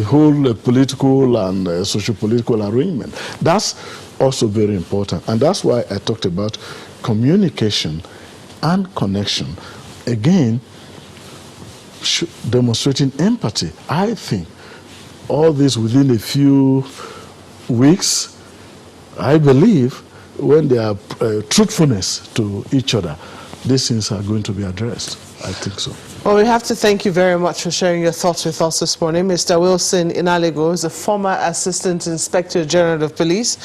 whole political and socio-political arrangement. That's also very important. And that's why I talked about communication and connection. Again, demonstrating empathy. I think all this within a few weeks, I believe, when there are truthfulness to each other, these things are going to be addressed. I think so. Well, we have to thank you very much for sharing your thoughts with us this morning. Mr. Wilson Inaligo is a former Assistant Inspector General of Police,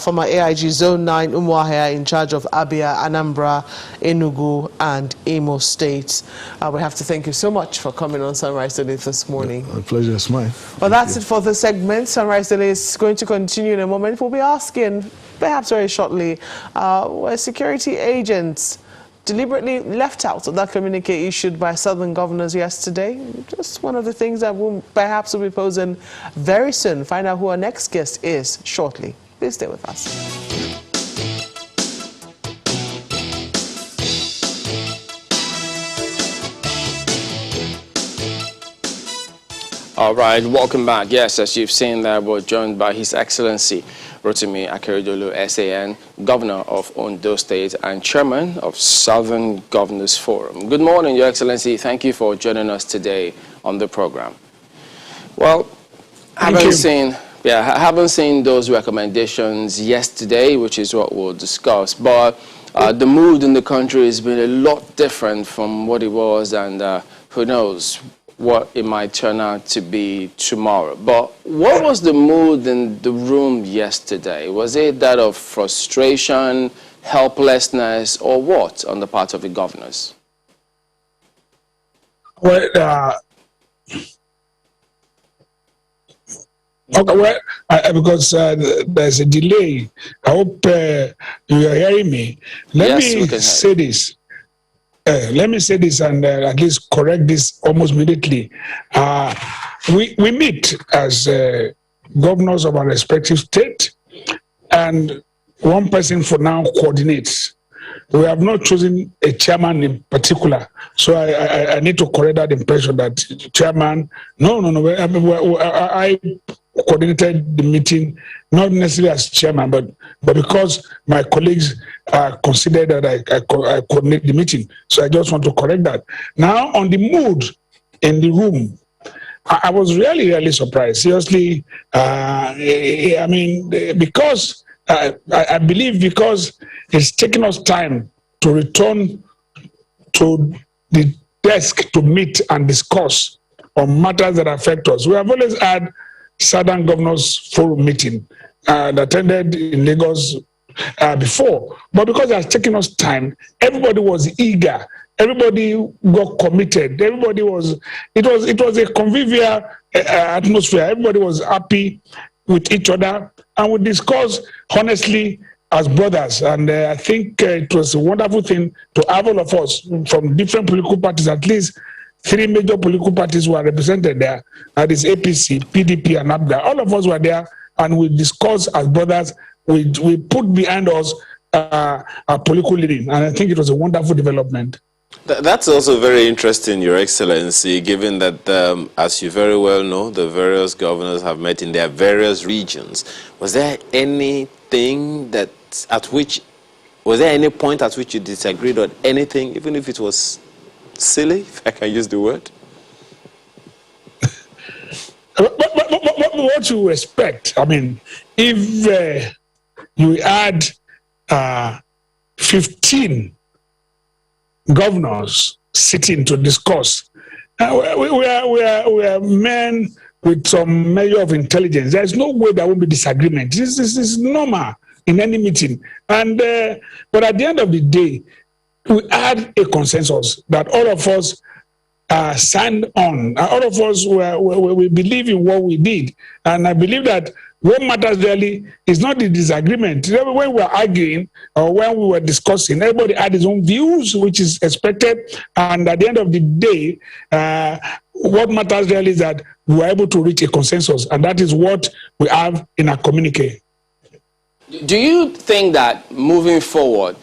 former AIG Zone 9 Umuahia, in charge of Abia, Anambra, Enugu, and Imo States. We have to thank you so much for coming on Sunrise Daily this morning. A pleasure is mine. Well, that's it for the segment. Sunrise Daily is going to continue in a moment. We'll be asking, perhaps very shortly, were security agents deliberately left out of that communique issued by Southern governors yesterday? Just one of the things that we'll perhaps will be posing very soon. Find out who our next guest is shortly. Please stay with us. All right, welcome back. Yes, as you've seen there, we're joined by His Excellency Rotimi Akeredolu, SAN, Governor of Ondo State and Chairman of Southern Governors Forum. Good morning, Your Excellency. Thank you for joining us today on the program. Well, I haven't seen those recommendations yesterday, which is what we'll discuss, but the mood in the country has been a lot different from what it was, and who knows what it might turn out to be tomorrow. But what was the mood in the room yesterday? Was it that of frustration, helplessness, or what on the part of the governors? Well, because there's a delay. I hope you are hearing me. Let me say this. Let me say this and at least correct this almost immediately. We meet as governors of our respective state, and one person for now coordinates. We have not chosen a chairman in particular, so I need to correct that impression that chairman. No. I coordinated the meeting, not necessarily as chairman, but because my colleagues considered that I coordinate the meeting. So I just want to correct that. Now, on the mood in the room, I was really surprised. Seriously, I mean, because I believe because it's taking us time to return to the desk to meet and discuss on matters that affect us. We have always had Southern Governors Forum meeting that attended in Lagos before, but because it has taken us time, everybody was eager everybody got committed. Everybody was, it was a convivial atmosphere. Everybody was happy with each other, and we discussed honestly as brothers. And I think it was a wonderful thing to have all of us from different political parties, at least 3 major political parties were represented there. That is APC, PDP, and ABGA. All of us were there, and we discussed as brothers. We put behind us our political leading, and I think it was a wonderful development. That's also very interesting, Your Excellency, given that, as you very well know, the various governors have met in their various regions. Was there anything that was there any point at which you disagreed on anything, even if it was silly, if I can use the word? What you expect? I mean, if you add 15 governors sitting to discuss, we are men with some measure of intelligence. There is no way there won't be disagreement. This is normal in any meeting. And but at the end of the day, we had a consensus that all of us signed on. All of us we believe in what we did, and I believe that what matters really is not the disagreement. When we were arguing or when we were discussing, everybody had his own views, which is expected. And at the end of the day, what matters really is that we were able to reach a consensus, and that is what we have in our communique. Do you think that moving forward,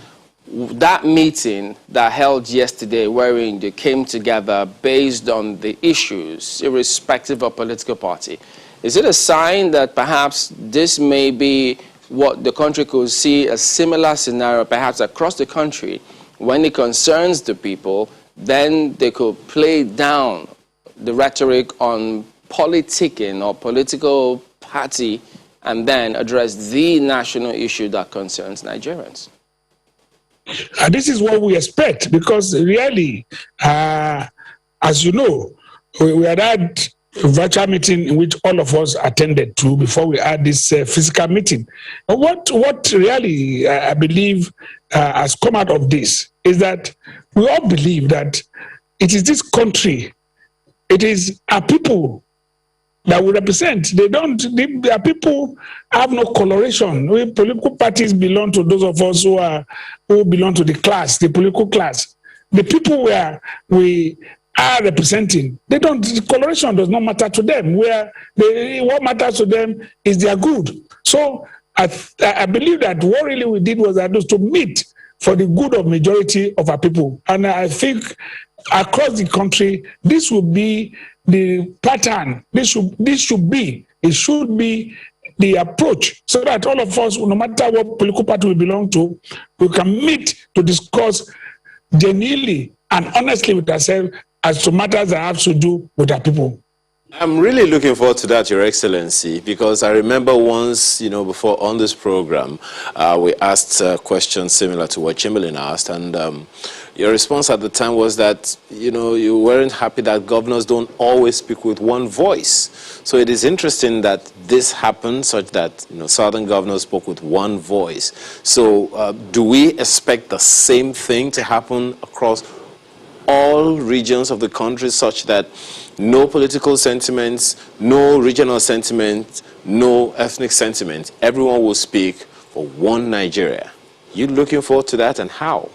that meeting that held yesterday, wherein they came together based on the issues, irrespective of political party, is it a sign that perhaps this may be what the country could see a similar scenario, perhaps across the country, when it concerns the people, then they could play down the rhetoric on politicking or political party and then address the national issue that concerns Nigerians? This is what we expect, because really, as you know, we had a virtual meeting in which all of us attended to before we had this physical meeting. And what really I believe has come out of this is that we all believe that it is this country, it is our people that we represent. Their people have no coloration. We political parties belong to those of us who belong to the class, the political class. The people where we are representing, the coloration does not matter to them. What matters to them is their good. So I believe that what really we did was to meet for the good of majority of our people. And I think across the country, this will be the pattern. It should be the approach, so that all of us, no matter what political party we belong to, we can meet to discuss genuinely and honestly with ourselves as to matters that have to do with our people. I'm really looking forward to that, Your Excellency, because I remember once, before on this program, we asked a question similar to what Chamberlain asked, and your response at the time was that, you weren't happy that governors don't always speak with one voice. So it is interesting that this happened such that, Southern governors spoke with one voice. So do we expect the same thing to happen across all regions of the country, such that no political sentiments, no regional sentiment, no ethnic sentiment, everyone will speak for one Nigeria? You looking forward to that, and how?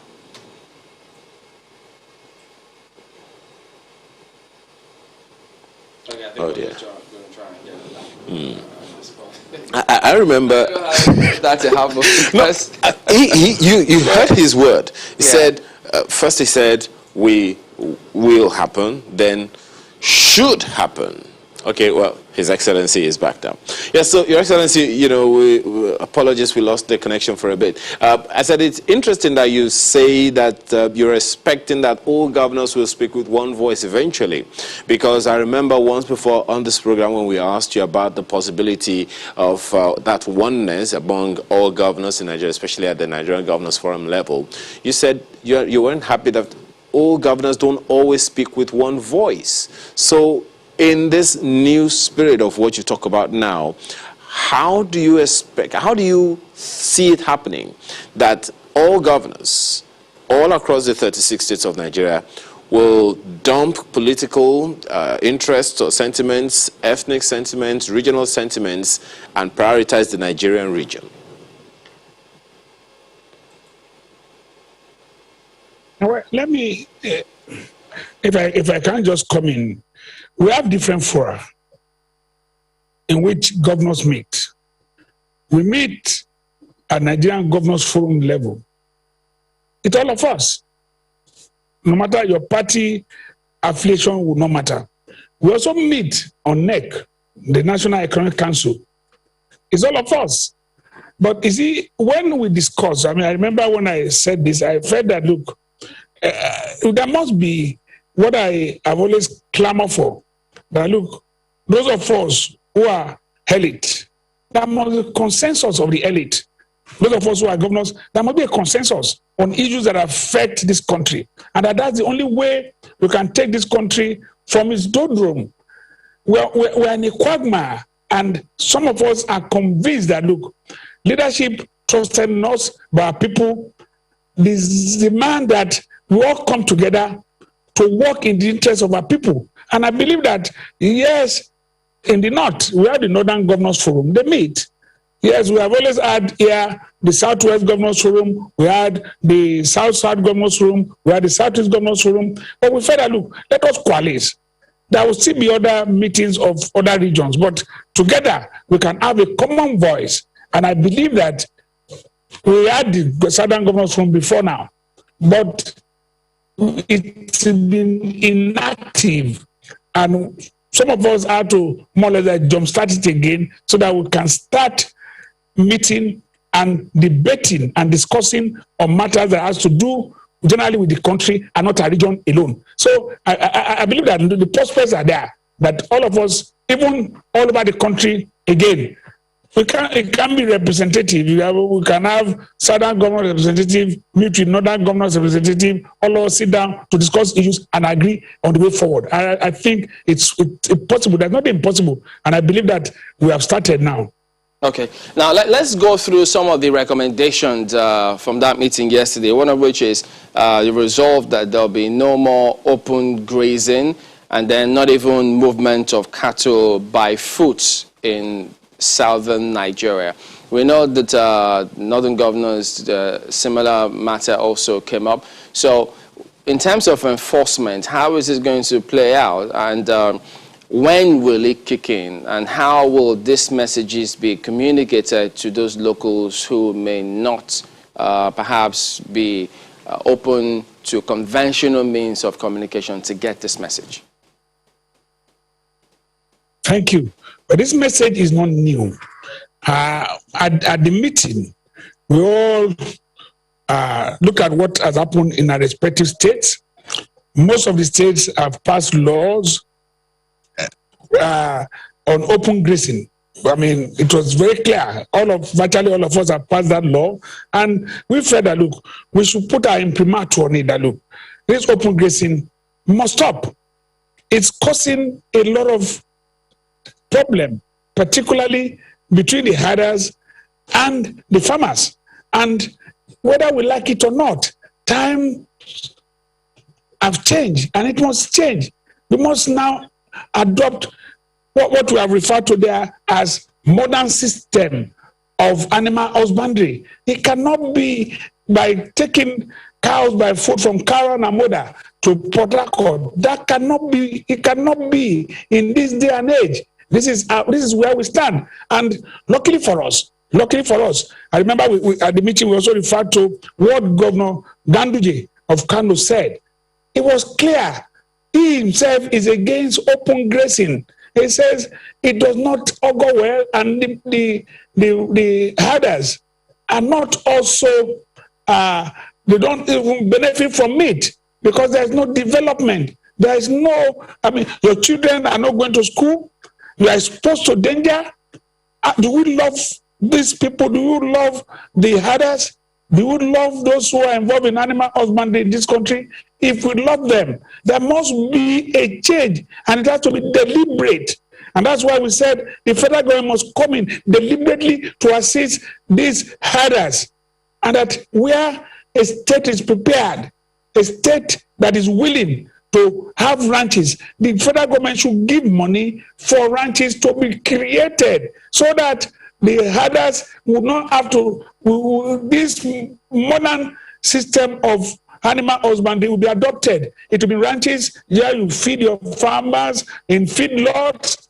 Oh dear. I remember that's a helpful. You heard his word. He said, first he said, we will happen, then should happen. Okay, well, His Excellency is back now. Yes, so Your Excellency, apologies, we lost the connection for a bit. I said it's interesting that you say that you're expecting that all governors will speak with one voice eventually, because I remember once before on this program when we asked you about the possibility of that oneness among all governors in Nigeria, especially at the Nigerian Governors Forum level, you said you weren't happy that all governors don't always speak with one voice. So in this new spirit of what you talk about now, how do you see it happening that all governors, all across the 36 states of Nigeria will dump political interests or sentiments, ethnic sentiments, regional sentiments, and prioritize the Nigerian region? Well, let me, if I can just come in, we have different fora in which governors meet. We meet at Nigerian Governors Forum level. It's all of us. No matter your party affiliation will not matter. We also meet on NEC, the National Economic Council. It's all of us. But you see, when we discuss, I remember when I said this, I felt that, look, there must be what I have always clamored for. That, look, those of us who are elite, there must be a consensus of the elite. Those of us who are governors, there must be a consensus on issues that affect this country. And that's the only way we can take this country from its doldrum. We're in a quagmire, and some of us are convinced that, look, leadership trusted in us by our people. This demand that we all come together to work in the interest of our people. And I believe that, yes, in the North, we have the Northern Governors Forum. They meet. Yes, we have always had here the Southwest Governors Forum, we had the South-South Governors Forum, we had the Southeast Governors Forum, but we felt that, look, let us coalesce. There will still be other meetings of other regions, but together we can have a common voice. And I believe that we had the Southern Governors Forum before now, but it's been inactive, and some of us have to more or less jumpstart it again so that we can start meeting and debating and discussing on matters that has to do generally with the country and not a region alone. So I believe that the prospects are there, that all of us, even all over the country, again, it can be representative. We can have Southern government representative meet with Northern government representative, all of us sit down to discuss issues and agree on the way forward. I think it's possible. That's not impossible. And I believe that we have started now. Okay. Now, let's go through some of the recommendations from that meeting yesterday, one of which is the resolve that there'll be no more open grazing and then not even movement of cattle by foot in southern Nigeria. We know that northern governors, similar matter also came up. So in terms of enforcement, how is it going to play out? And when will it kick in? And how will these messages be communicated to those locals who may not perhaps be open to conventional means of communication to get this message? Thank you. But this message is not new. At the meeting, we all look at what has happened in our respective states. Most of the states have passed laws on open grazing. I mean, it was very clear. Virtually all of us have passed that law. And we felt that, look, we should put our imprimatur on it, that, look, this open grazing must stop. It's causing a lot of problem, particularly between the herders and the farmers. And whether we like it or not, times have changed, and it must change. We must now adopt what we have referred to there as modern system of animal husbandry. It cannot be by taking cows by foot from Kara and Moda to Port Harcourt. That cannot be. It cannot be in this day and age. This is where we stand. And luckily for us, I remember at the meeting we also referred to what Governor Ganduje of Kano said. It was clear. He himself is against open grazing. He says it does not augur well, and the herders are not also, they don't even benefit from it because there's no development. There is no, your children are not going to school. You are exposed to danger. Do we love these people? Do you love the herders? Do you love those who are involved in animal husbandry in this country? If we love them, there must be a change, and it has to be deliberate. And that's why we said the federal government must come in deliberately to assist these herders. And that where a state is prepared, a state that is willing to have ranches, the federal government should give money for ranches to be created so that the herders would not have to, this modern system of animal husbandry will be adopted. It will be ranches where you feed your farmers in feedlots,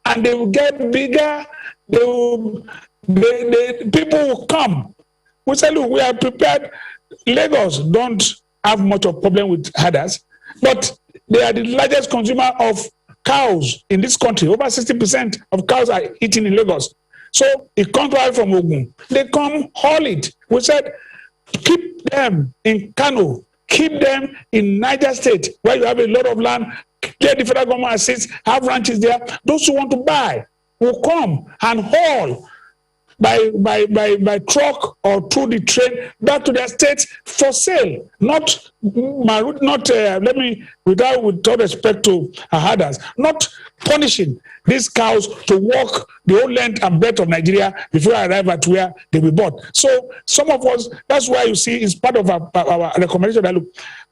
and they will get bigger. People will come. We say, look, we are prepared. Lagos don't have much of a problem with herders, but they are the largest consumer of cows in this country. Over 60% of cows are eaten in Lagos. So it comes right from Ogun. They come haul it. We said, keep them in Kano, keep them in Niger State, where you have a lot of land, get the federal government assist, have ranches there. Those who want to buy will come and haul by truck or through the train back to their states for sale. Not let me, with all respect to herders, not punishing these cows to walk the whole length and breadth of Nigeria before they arrive at where they were bought. So some of us, that's why you see it's part of our recommendation that, look,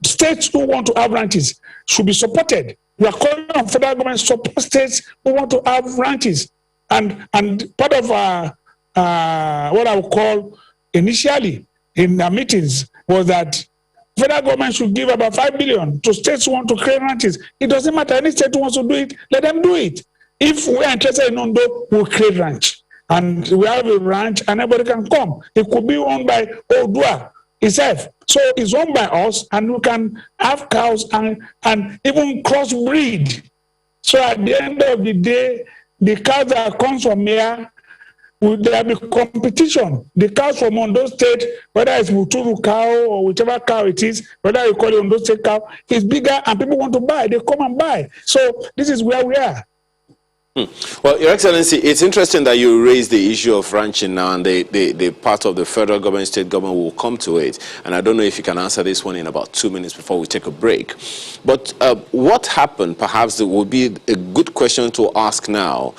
states who want to have ranches should be supported. We are calling on federal government to support states who want to have ranches. And part of what I would call initially in our meetings was that federal government should give about 5 billion to states who want to create ranches. It doesn't matter. Any state who wants to do it, let them do it. If we are interested in Ondo, we'll create ranch. And we have a ranch and everybody can come. It could be owned by Odua itself. So it's owned by us, and we can have cows and even crossbreed. So at the end of the day, the cows that comes from here, there will be competition. The cows from Ondo State, whether it's Muturu cow or whichever cow it is, whether you call it Ondo State cow, is bigger and people want to buy. They come and buy. So this is where we are. Well, Your Excellency, it's interesting that you raise the issue of ranching now, and the part of the federal government, state government will come to it. And I don't know if you can answer this one in about 2 minutes before we take a break. But what happened, perhaps it would be a good question to ask now.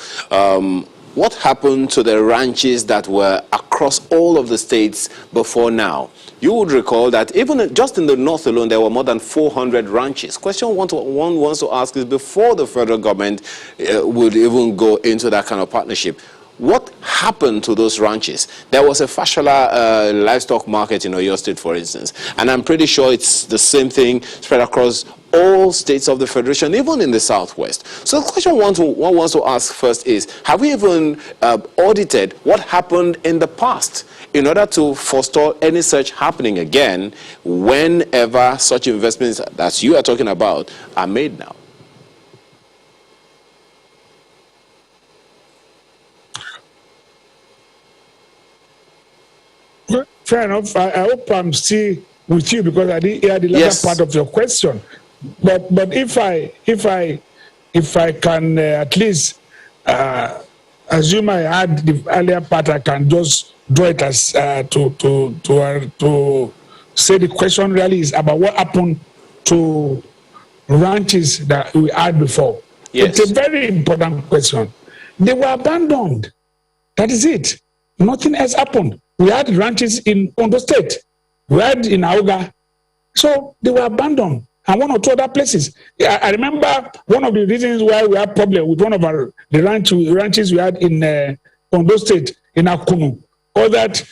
What happened to the ranches that were across all of the states before now? You would recall that even just in the north alone, there were more than 400 ranches. Question one wants to ask is, before the federal government would even go into that kind of partnership, what happened to those ranches? There was a Fashola livestock market in Oyo State, for instance, and I'm pretty sure it's the same thing spread across all states of the Federation, even in the Southwest. So the question one wants to ask first is, have we even audited what happened in the past in order to forestall any such happening again whenever such investments that you are talking about are made now? Fair enough. I hope I'm still with you because I didn't hear the latter part of your question. But if I can at least assume I had the earlier part, I can just draw it as to say the question really is about what happened to ranches that we had before. Yes. It's a very important question. They were abandoned. That is it. Nothing else happened. We had ranches in Ondo State. We had in Auga. So they were abandoned. And one or two other places. I remember one of the reasons why we had problem with one of the ranches we had in Ondo State, in Akunu, or that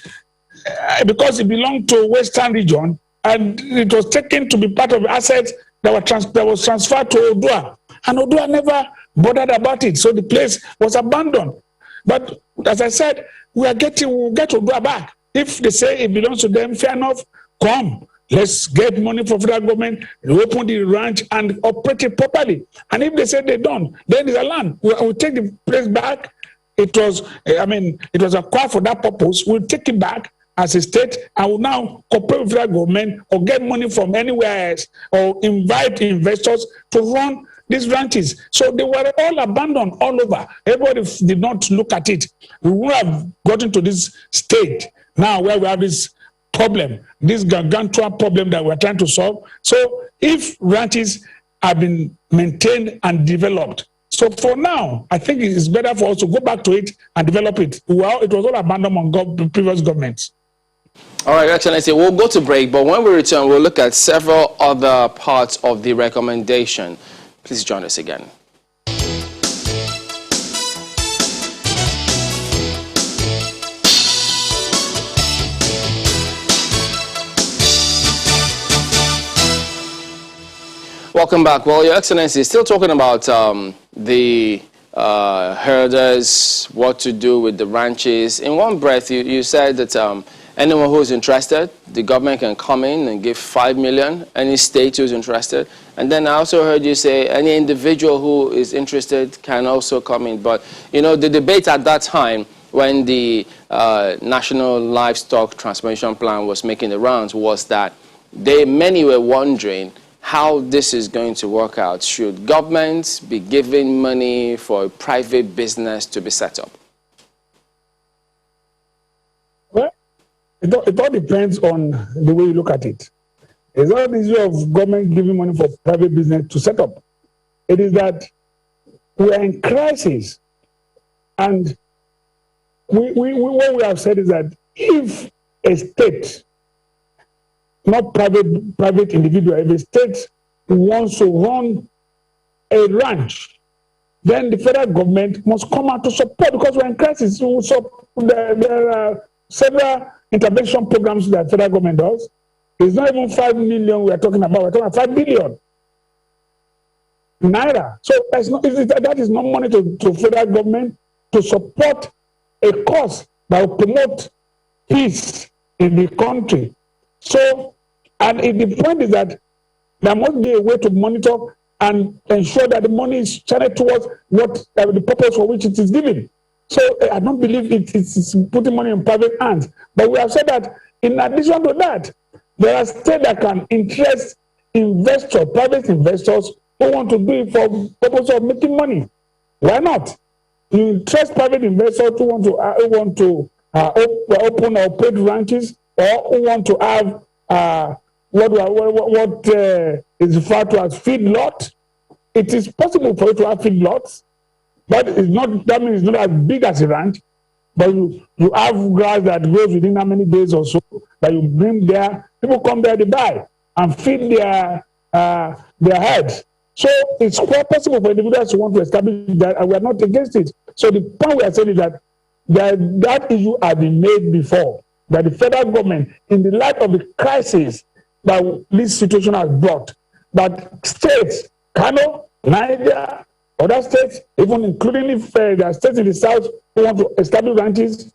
because it belonged to Western region and it was taken to be part of assets that was transferred to Odua. And Odua never bothered about it. So the place was abandoned. But as I said, we'll get Odua back. If they say it belongs to them, fair enough, come. Let's get money from federal government, open the ranch and operate it properly. And if they say they don't, then it's a land. We'll take the place back. It was acquired for that purpose. We'll take it back as a state and will now cooperate with federal government or get money from anywhere else or invite investors to run these ranches. So they were all abandoned all over. Everybody did not look at it. We would have gotten to this state now where we have this problem, this gargantuan problem that we're trying to solve. So if ranches have been maintained and developed, so for now, I think it's better for us to go back to it and develop it. Well, it was all abandoned on previous governments. All right, Excellency, we'll go to break, but when we return, we'll look at several other parts of the recommendation. Please join us again. Welcome back. Well, Your Excellency, still talking about the herders, what to do with the ranches. In one breath, you said that anyone who is interested, the government can come in and give 5 million, any state who is interested. And then I also heard you say any individual who is interested can also come in. But, you know, the debate at that time when the National Livestock Transformation Plan was making the rounds was that many were wondering how this is going to work out. Should governments be giving money for a private business to be set up? Well, it all depends on the way you look at it. It's not the issue of government giving money for private business to set up. It is that we are in crisis. And what we have said is that if a state, not private individual, if a state wants to run a ranch, then the federal government must come out to support, because we're in crisis. So there are several intervention programs that the federal government does. It's not even 5 million we are talking about. We're talking about 5 billion naira. So that is not money to federal government to support a cause that will promote peace in the country. So, and the point is that there must be a way to monitor and ensure that the money is channeled towards what the purpose for which it is given. So I don't believe it's putting money in private hands. But we have said that in addition to that, there are states that can interest investors, private investors, who want to do it for purpose of making money. Why not? You interest private investors who want to open or operate ranches, or who want to have what is referred to as feedlot. It is possible for you to have feedlots, but it's not. That means it's not as big as a ranch. But you have grass that grows within how many days or so that you bring there. People come there, they buy and feed their heads. So it's quite possible for individuals who want to establish that, and we are not against it. So the point we are saying is that that issue has been made before, that the federal government, in the light of the crisis that this situation has brought, that states, Kano, Niger, other states, even including if there are states in the south who want to establish ranches,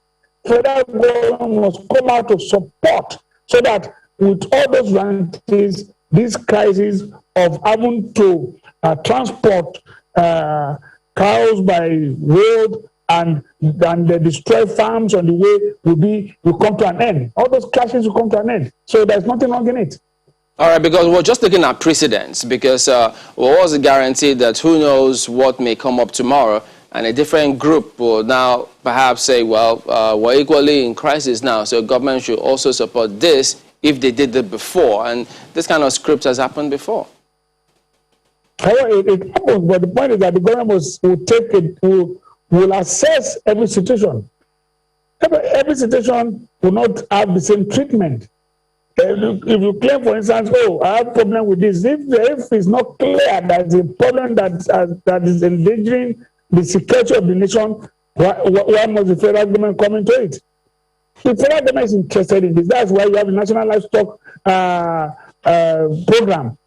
federal government must come out to support, so that with all those ranches, this crisis of having to transport cows by road and they destroy farms on the way will come to an end. All those clashes will come to an end. So there's nothing wrong in it. All right, because we're just looking at precedents, because what was a guarantee that who knows what may come up tomorrow, and a different group will now perhaps say, well, we're equally in crisis now, so government should also support this if they did it before. And this kind of script has happened before. It happens, but the point is that the government will assess every situation. Every situation will not have the same treatment. If you claim, for instance, oh, I have a problem with this, if it's not clear that the problem that is endangering the security of the nation, why must the federal government come into it? The federal government is interested in this. That's why you have the National Livestock Program.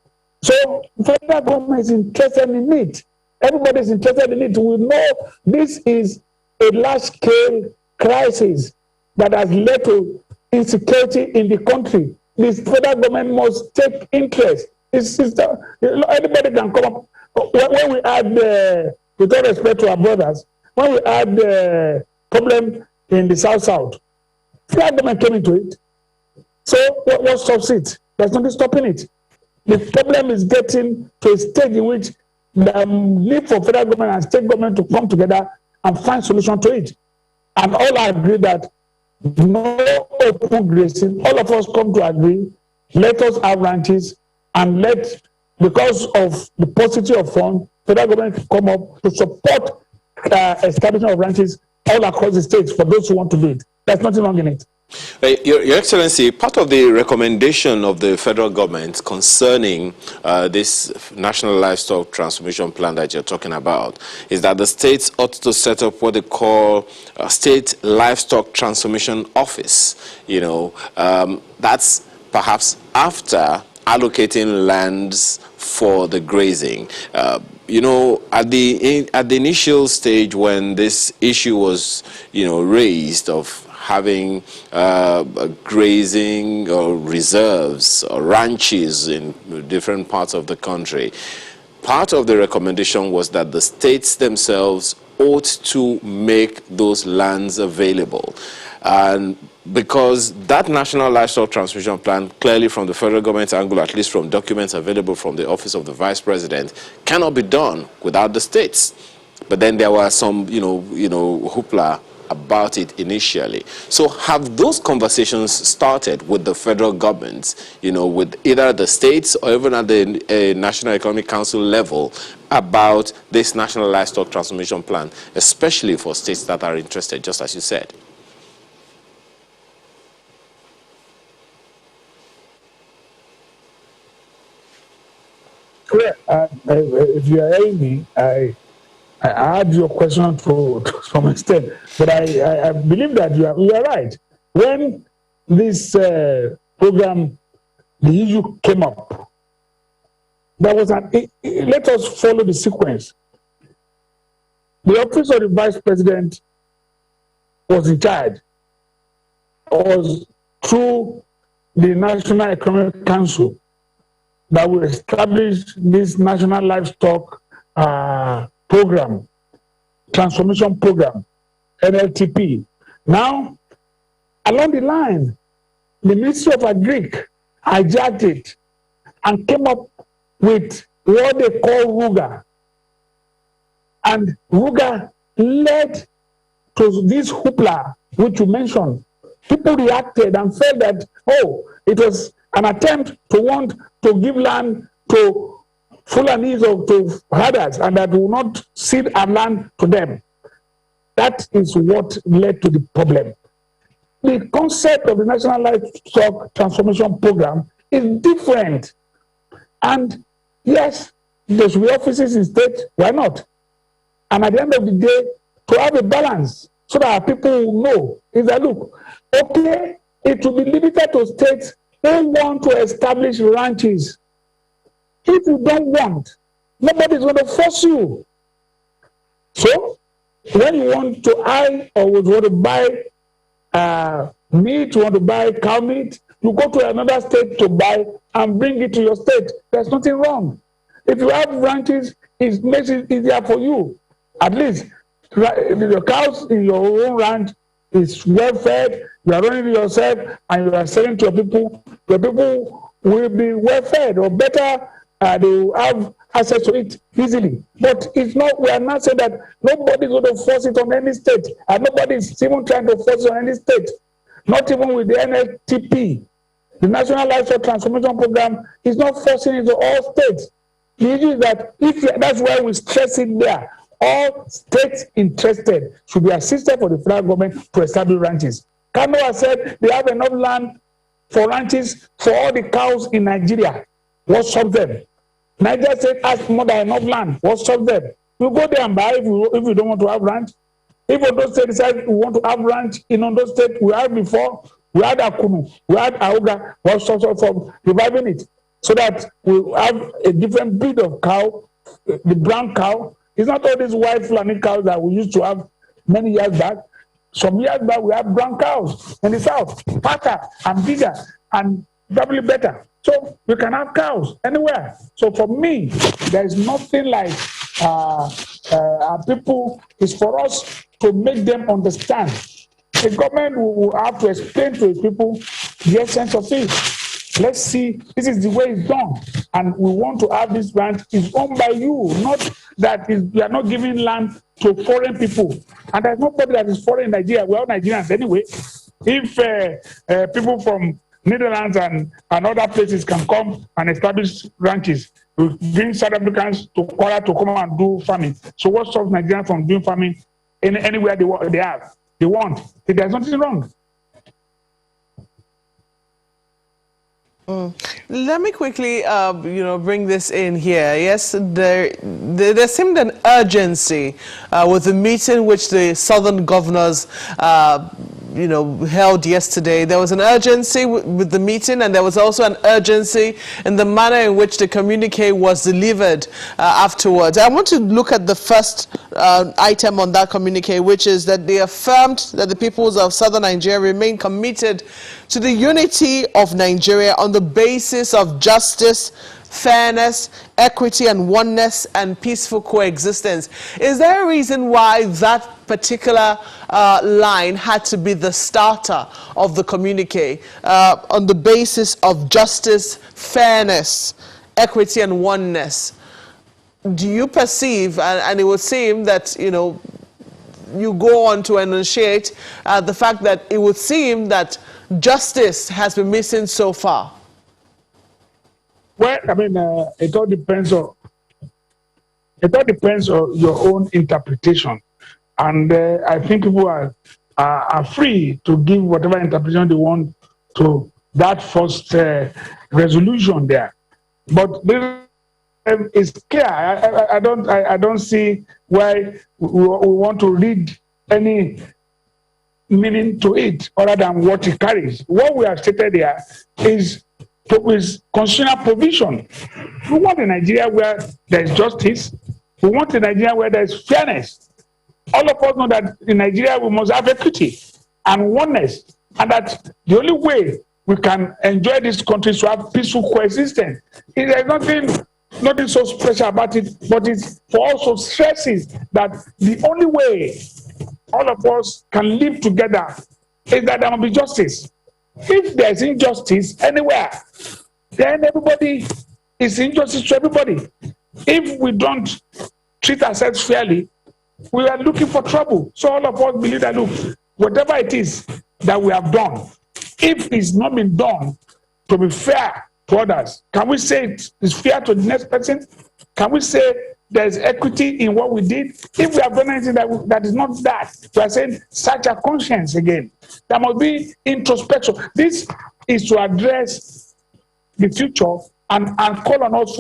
So the federal government is interested in it. Everybody is interested in it. We know this is a large-scale crisis that has led to insecurity in the country. The federal government must take interest. Anybody can come up. When we had, with all respect to our brothers, when we had the problem in the South, federal government came into it. So what stops it? There's nothing stopping it. The problem is getting to a stage in which the need for federal government and state government to come together and find solution to it. And all agree that no open grazing. All of us come to agree. Let us have ranches, and because of the paucity of funds, federal government come up to support establishment of ranches all across the states for those who want to do it. There's nothing wrong in it. Your Excellency, part of the recommendation of the federal government concerning this National Livestock Transformation Plan that you're talking about is that the states ought to set up what they call a State Livestock Transformation Office. You know, that's perhaps after allocating lands for the grazing. You know, at the initial stage when this issue was, you know, raised of having grazing or reserves or ranches in different parts of the country, part of the recommendation was that the states themselves ought to make those lands available. And because that National Livestock Transmission Plan, clearly from the federal government angle, at least from documents available from the Office of the Vice President, cannot be done without the states. But then there were some, you know, hoopla about it initially. So have those conversations started with the federal government, you know, with either the states or even at the National Economic Council level about this National Livestock Transformation Plan, especially for states that are interested, just as you said? If you are hearing me, I add your question to some extent, but I believe that you are right. When this program, the issue came up, there was let us follow the sequence. The Office of the Vice President was in charge, was through the National Economic Council that will establish this National Livestock Program, Transformation Program, NLTP. Now, along the line, the Ministry of Agri hijacked it and came up with what they call RUGA. And RUGA led to this hoopla, which you mentioned. People reacted and felt that, oh, it was an attempt to want to give land to Fulanis or to herders, and that will not cede our land to them. That is what led to the problem. The concept of the National Livestock Transformation Program is different. And yes, there should be offices in state, why not? And at the end of the day, to have a balance so that our people will know is that, look, okay, it will be limited to states who want to establish ranches. If you don't want, nobody's going to force you. So, when you want to buy or want to buy meat, you want to buy cow meat, you go to another state to buy and bring it to your state. There's nothing wrong. If you have ranches, it makes it easier for you. At least, the cows in your own ranch is well fed, you are running it yourself, and you are selling to your people will be well fed or better. They will have access to it easily. But it's not, we are not saying that nobody's going to force it on any state, and nobody's even trying to force it on any state. Not even with the NLTP. The National Livestock Transformation Program is not forcing it to all states. The issue is that that's why we stress it there. All states interested should be assisted for the federal government to establish ranches. Kano has said they have enough land for ranches for all the cows in Nigeria. What stops them? Niger State has more than enough land. What stops them? You go there and buy if you don't want to have ranch. If Ondo State decides we want to have ranch in Ondo State, we had before, we had Akunu, we had Auga. What stops us from reviving it? So that we have a different breed of cow, the brown cow. It's not all these white Fulani cows that we used to have many years back. Some years back, we have brown cows in the south, fatter and bigger and doubly better. So we can have cows anywhere. So for me, there is nothing like people. It's for us to make them understand. The government will have to explain to its people the essence of it. Let's see, this is the way it's done. And we want to have this land is owned by you, not that you are not giving land to foreign people. And there's nobody that is foreign in Nigeria. We're all Nigerians anyway. If people from Netherlands and other places can come and establish ranches, we bring South Africans to Kwara to come and do farming. So what stops Nigerians from doing farming anywhere they want? There's nothing wrong. Let me quickly, bring this in here. Yes, there seemed an urgency with the meeting which the Southern governors, held yesterday. There was an urgency with the meeting, and there was also an urgency in the manner in which the communique was delivered afterwards. I want to look at the first item on that communique, which is that they affirmed that the peoples of Southern Nigeria remain committed to the unity of Nigeria on the basis of justice, fairness, equity and oneness and peaceful coexistence. Is there a reason why that particular line had to be the starter of the communique, on the basis of justice, fairness, equity and oneness? Do you perceive, and it would seem that, you go on to enunciate the fact that it would seem that justice has been missing so far? Well, I mean, it all depends on your own interpretation, and I think people are free to give whatever interpretation they want to that first resolution there. But it's clear. I don't see why we want to read any meaning to it other than what it carries. What we have stated here is constitutional provision. We want a Nigeria where there is justice. We want a Nigeria where there is fairness. All of us know that in Nigeria we must have equity and oneness, and that the only way we can enjoy this country is to have peaceful coexistence. There's nothing so special about it, but it also stresses that the only way all of us can live together is that there must be justice. If there's injustice anywhere, then everybody is injustice to everybody. If we don't treat ourselves fairly, we are looking for trouble. So all of us believe that, look, whatever it is that we have done, if it's not been done to be fair to others, can we say it is fair to the next person? Can we say there's equity in what we did? If we have done anything that is not that, we are saying search our conscience again. There must be introspection. This is to address the future and call on us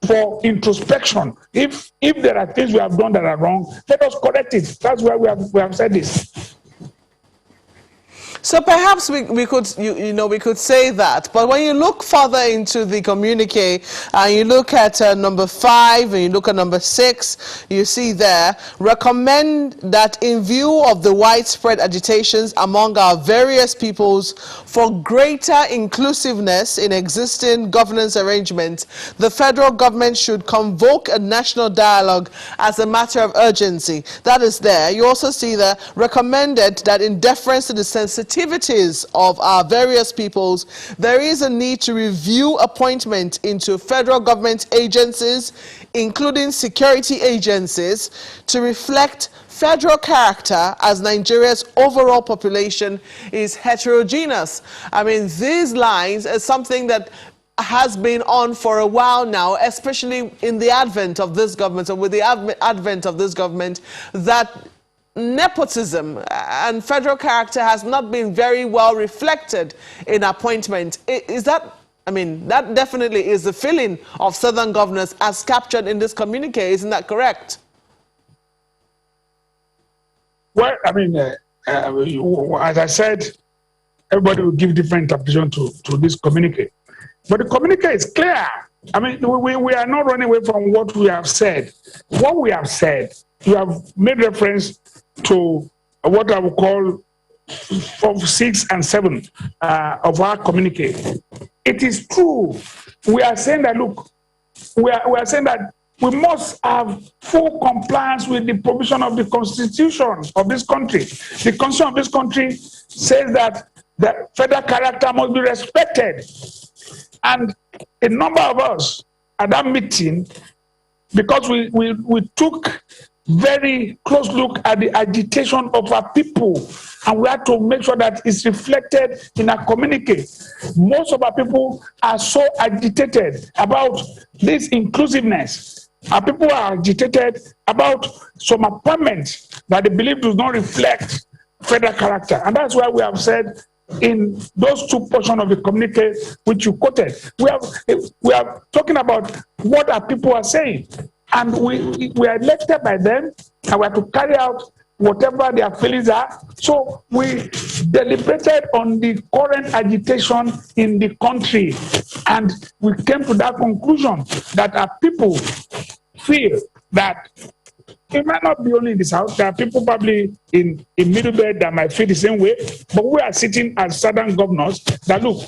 for introspection. If there are things we have done that are wrong, let us correct it. That's why we have said this. So perhaps we could we could say that, but when you look further into the communique and you look at number 5 and you look at number 6, you see there, recommend that in view of the widespread agitations among our various peoples for greater inclusiveness in existing governance arrangements, the federal government should convoke a national dialogue as a matter of urgency. That is there. You also see there, recommended that in deference to the sensitivities of our various peoples, there is a need to review appointment into federal government agencies, including security agencies, to reflect federal character as Nigeria's overall population is heterogeneous. I mean, these lines are something that has been on for a while now, especially in the advent of this government, or with the advent of this government, that nepotism and federal character has not been very well reflected in appointment. Is that, I mean, that definitely is the feeling of Southern governors as captured in this communique, isn't that correct? Well, I mean, as I said, everybody will give different interpretation to this communique. But the communique is clear. I mean, we are not running away from what we have said. What we have said, you have made reference to what I would call 6 and 7 of our communique. It is true. We are saying that, look, we are saying that we must have full compliance with the provision of the constitution of this country. The constitution of this country says that the federal character must be respected. And a number of us at that meeting, because we took very close look at the agitation of our people, and we had to make sure that it's reflected in our communique. Most of our people are so agitated about this inclusiveness. Our people are agitated about some appointments that they believe do not reflect federal character. And that's why we have said in those two portions of the communique which you quoted. We are talking about what our people are saying, and we are elected by them, and we have to carry out whatever their feelings are. So we deliberated on the current agitation in the country, and we came to that conclusion that our people feel that it might not be only in this house. There are people probably in Middlebelt that might feel the same way. But we are sitting as southern governors that look,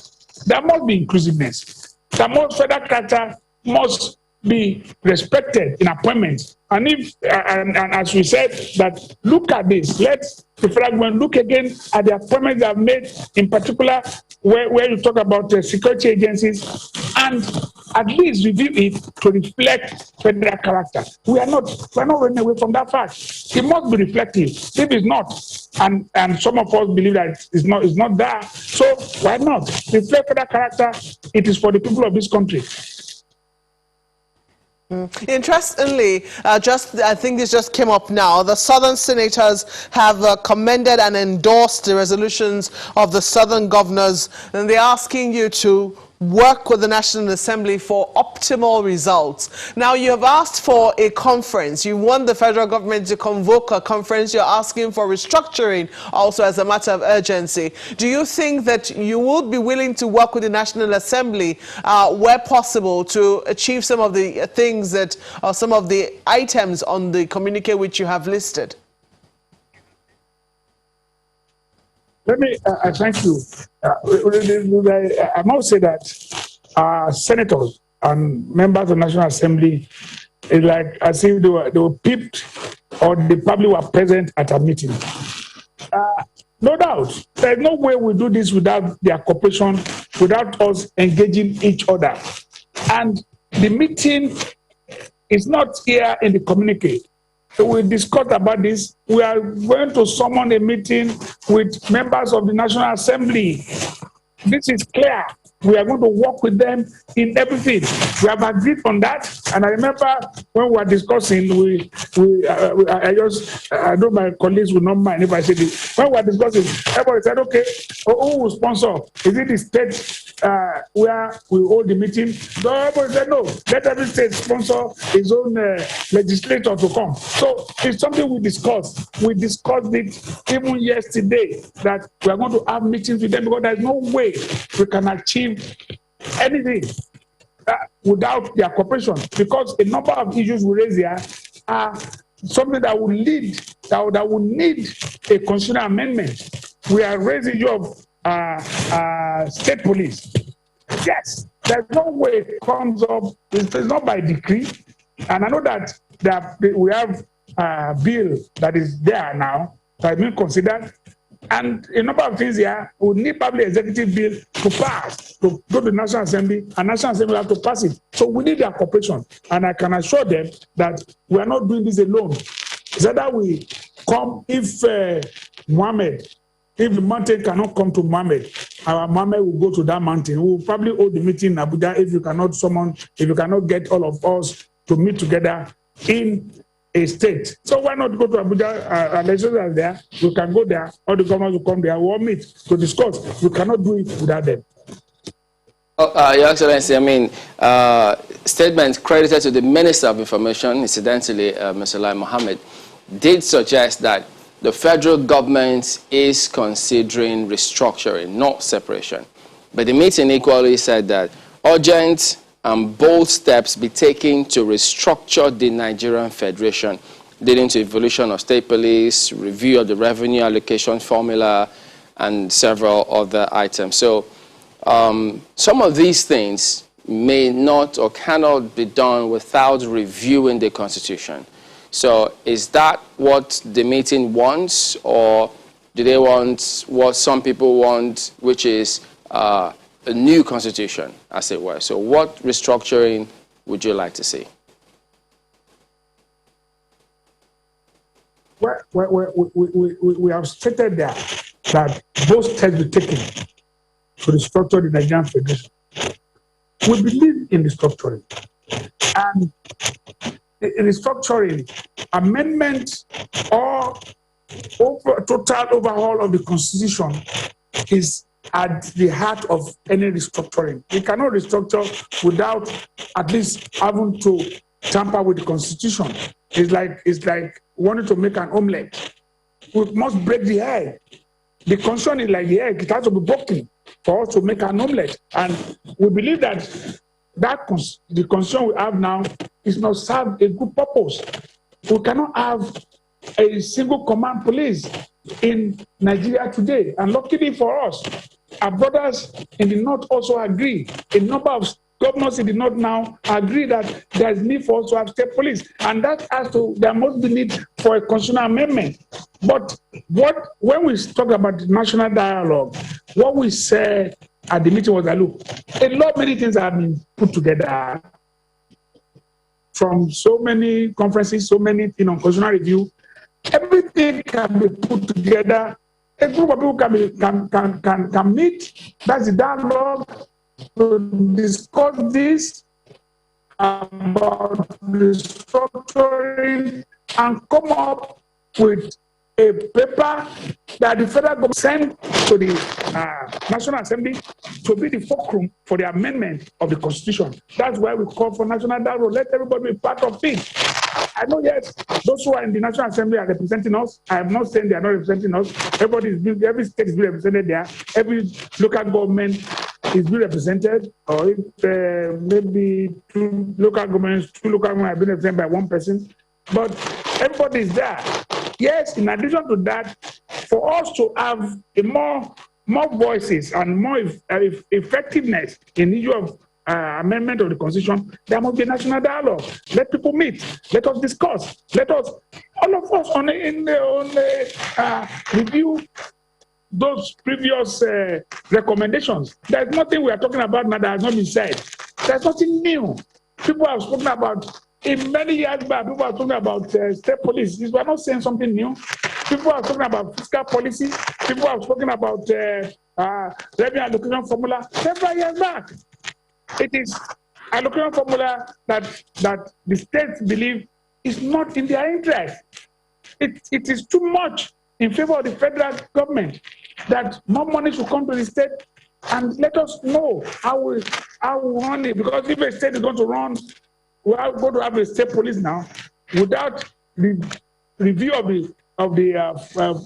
there must be inclusiveness. The most federal character must be respected in appointments. And if and as we said, that look at this, let the federal government look again at the appointments they have made, in particular where you talk about security agencies, and at least review it to reflect federal character. We're not running away from that fact. It must be reflective. If it's not, and some of us believe that it's not there, so why not reflect federal character? It is for the people of this country. Interestingly, I think this just came up now, the Southern senators have commended and endorsed the resolutions of the Southern governors, and they're asking you to work with the National Assembly for optimal results. Now, you have asked for a conference. You want the federal government to convoke a conference. You're asking for restructuring also as a matter of urgency. Do you think that you would be willing to work with the National Assembly where possible to achieve some of the things that are some of the items on the communique which you have listed? Let me, thank you. I must say that senators and members of the National Assembly, it's like as if they were pipped or they probably were present at a meeting. No doubt, there's no way we do this without their cooperation, without us engaging each other. And the meeting is not here in the communique. So we discussed about this. We are going to summon a meeting with members of the National Assembly. This is clear. We are going to work with them in everything. We have agreed on that. And I remember when we were discussing, I know my colleagues will not mind if I say this. When we were discussing, everybody said, okay, who will sponsor? Is it the state where we hold the meeting? So everybody said, no, let every state sponsor his own legislator to come. So it's something we discussed. We discussed it even yesterday, that we are going to have meetings with them because there's no way we can achieve anything without their cooperation, because a number of issues we raise here are something that will lead, that will need a constitutional amendment. We are raising the issue of state police. Yes, there's no way it comes up. It's not by decree. And I know that we have a bill that is there now that has been considered. And a number of things here would need probably executive bill to pass, to go to the National Assembly, and National Assembly will have to pass it. So we need their cooperation. And I can assure them that we are not doing this alone. It's either we come, if the mountain cannot come to Mohammed, our Mohammed will go to that mountain. We will probably hold the meeting in Abuja if you cannot get all of us to meet together in a state. So why not go to Abuja? Legislators there, we can go there, all the governors will come there, we'll meet to discuss. We cannot do it without them. Your Excellency, I mean, statement credited to the Minister of Information, incidentally, Mr. Lai Mohammed, did suggest that the federal government is considering restructuring, not separation. But the meeting equally said that urgent and bold steps be taken to restructure the Nigerian Federation, leading to evolution of state police, review of the revenue allocation formula, and several other items. So some of these things may not or cannot be done without reviewing the Constitution. So is that what the meeting wants, or do they want what some people want, which is a new constitution, as it were? So what restructuring would you like to see? Well, we have stated there that both steps be taken to restructure the Nigerian Federation. We believe in restructuring. And the restructuring, amendment, or total overhaul of the Constitution is at the heart of any restructuring. We cannot restructure without at least having to tamper with the Constitution. It's like wanting to make an omelette. We must break the egg. The Constitution is like the egg; it has to be broken for us to make an omelette. And we believe that the Constitution we have now is not serve a good purpose. We cannot have a single command police in Nigeria today. And luckily for us, our brothers in the North also agree. A number of governors in the North now agree that there is need for us to have state police. And that there must be need for a constitutional amendment. But when we talk about the national dialogue, what we said at the meeting was that, look, many things have been put together from so many conferences, so many constitutional review. Everything can be put together. A group of people can meet. That's the dialogue to discuss this about restructuring and come up with a paper that the federal government sent to the National Assembly to be the fulcrum for the amendment of the Constitution. That's why we call for national dialogue. Let everybody be part of it. I know, yes, those who are in the National Assembly are representing us. I am not saying they are not representing us. Every state is being represented there. Every local government is being represented. Or if maybe two local governments have been represented by one person. But everybody is there. Yes, in addition to that, for us to have a more voices and more effectiveness in the issue of amendment of the Constitution, there must be a national dialogue. Let people meet. Let us discuss. All of us, review those previous recommendations. There's nothing we are talking about now that has not been said. There's nothing new. People have spoken about, in many years back, people are talking about state police. We are not saying something new. People are talking about fiscal policy. People have spoken about revenue allocation formula several years back. It is allocation formula that the states believe is not in their interest. It is too much in favor of the federal government, that more money should come to the state, and let us know how we run it. Because if a state is going to run, we are going to have a state police now without the review of the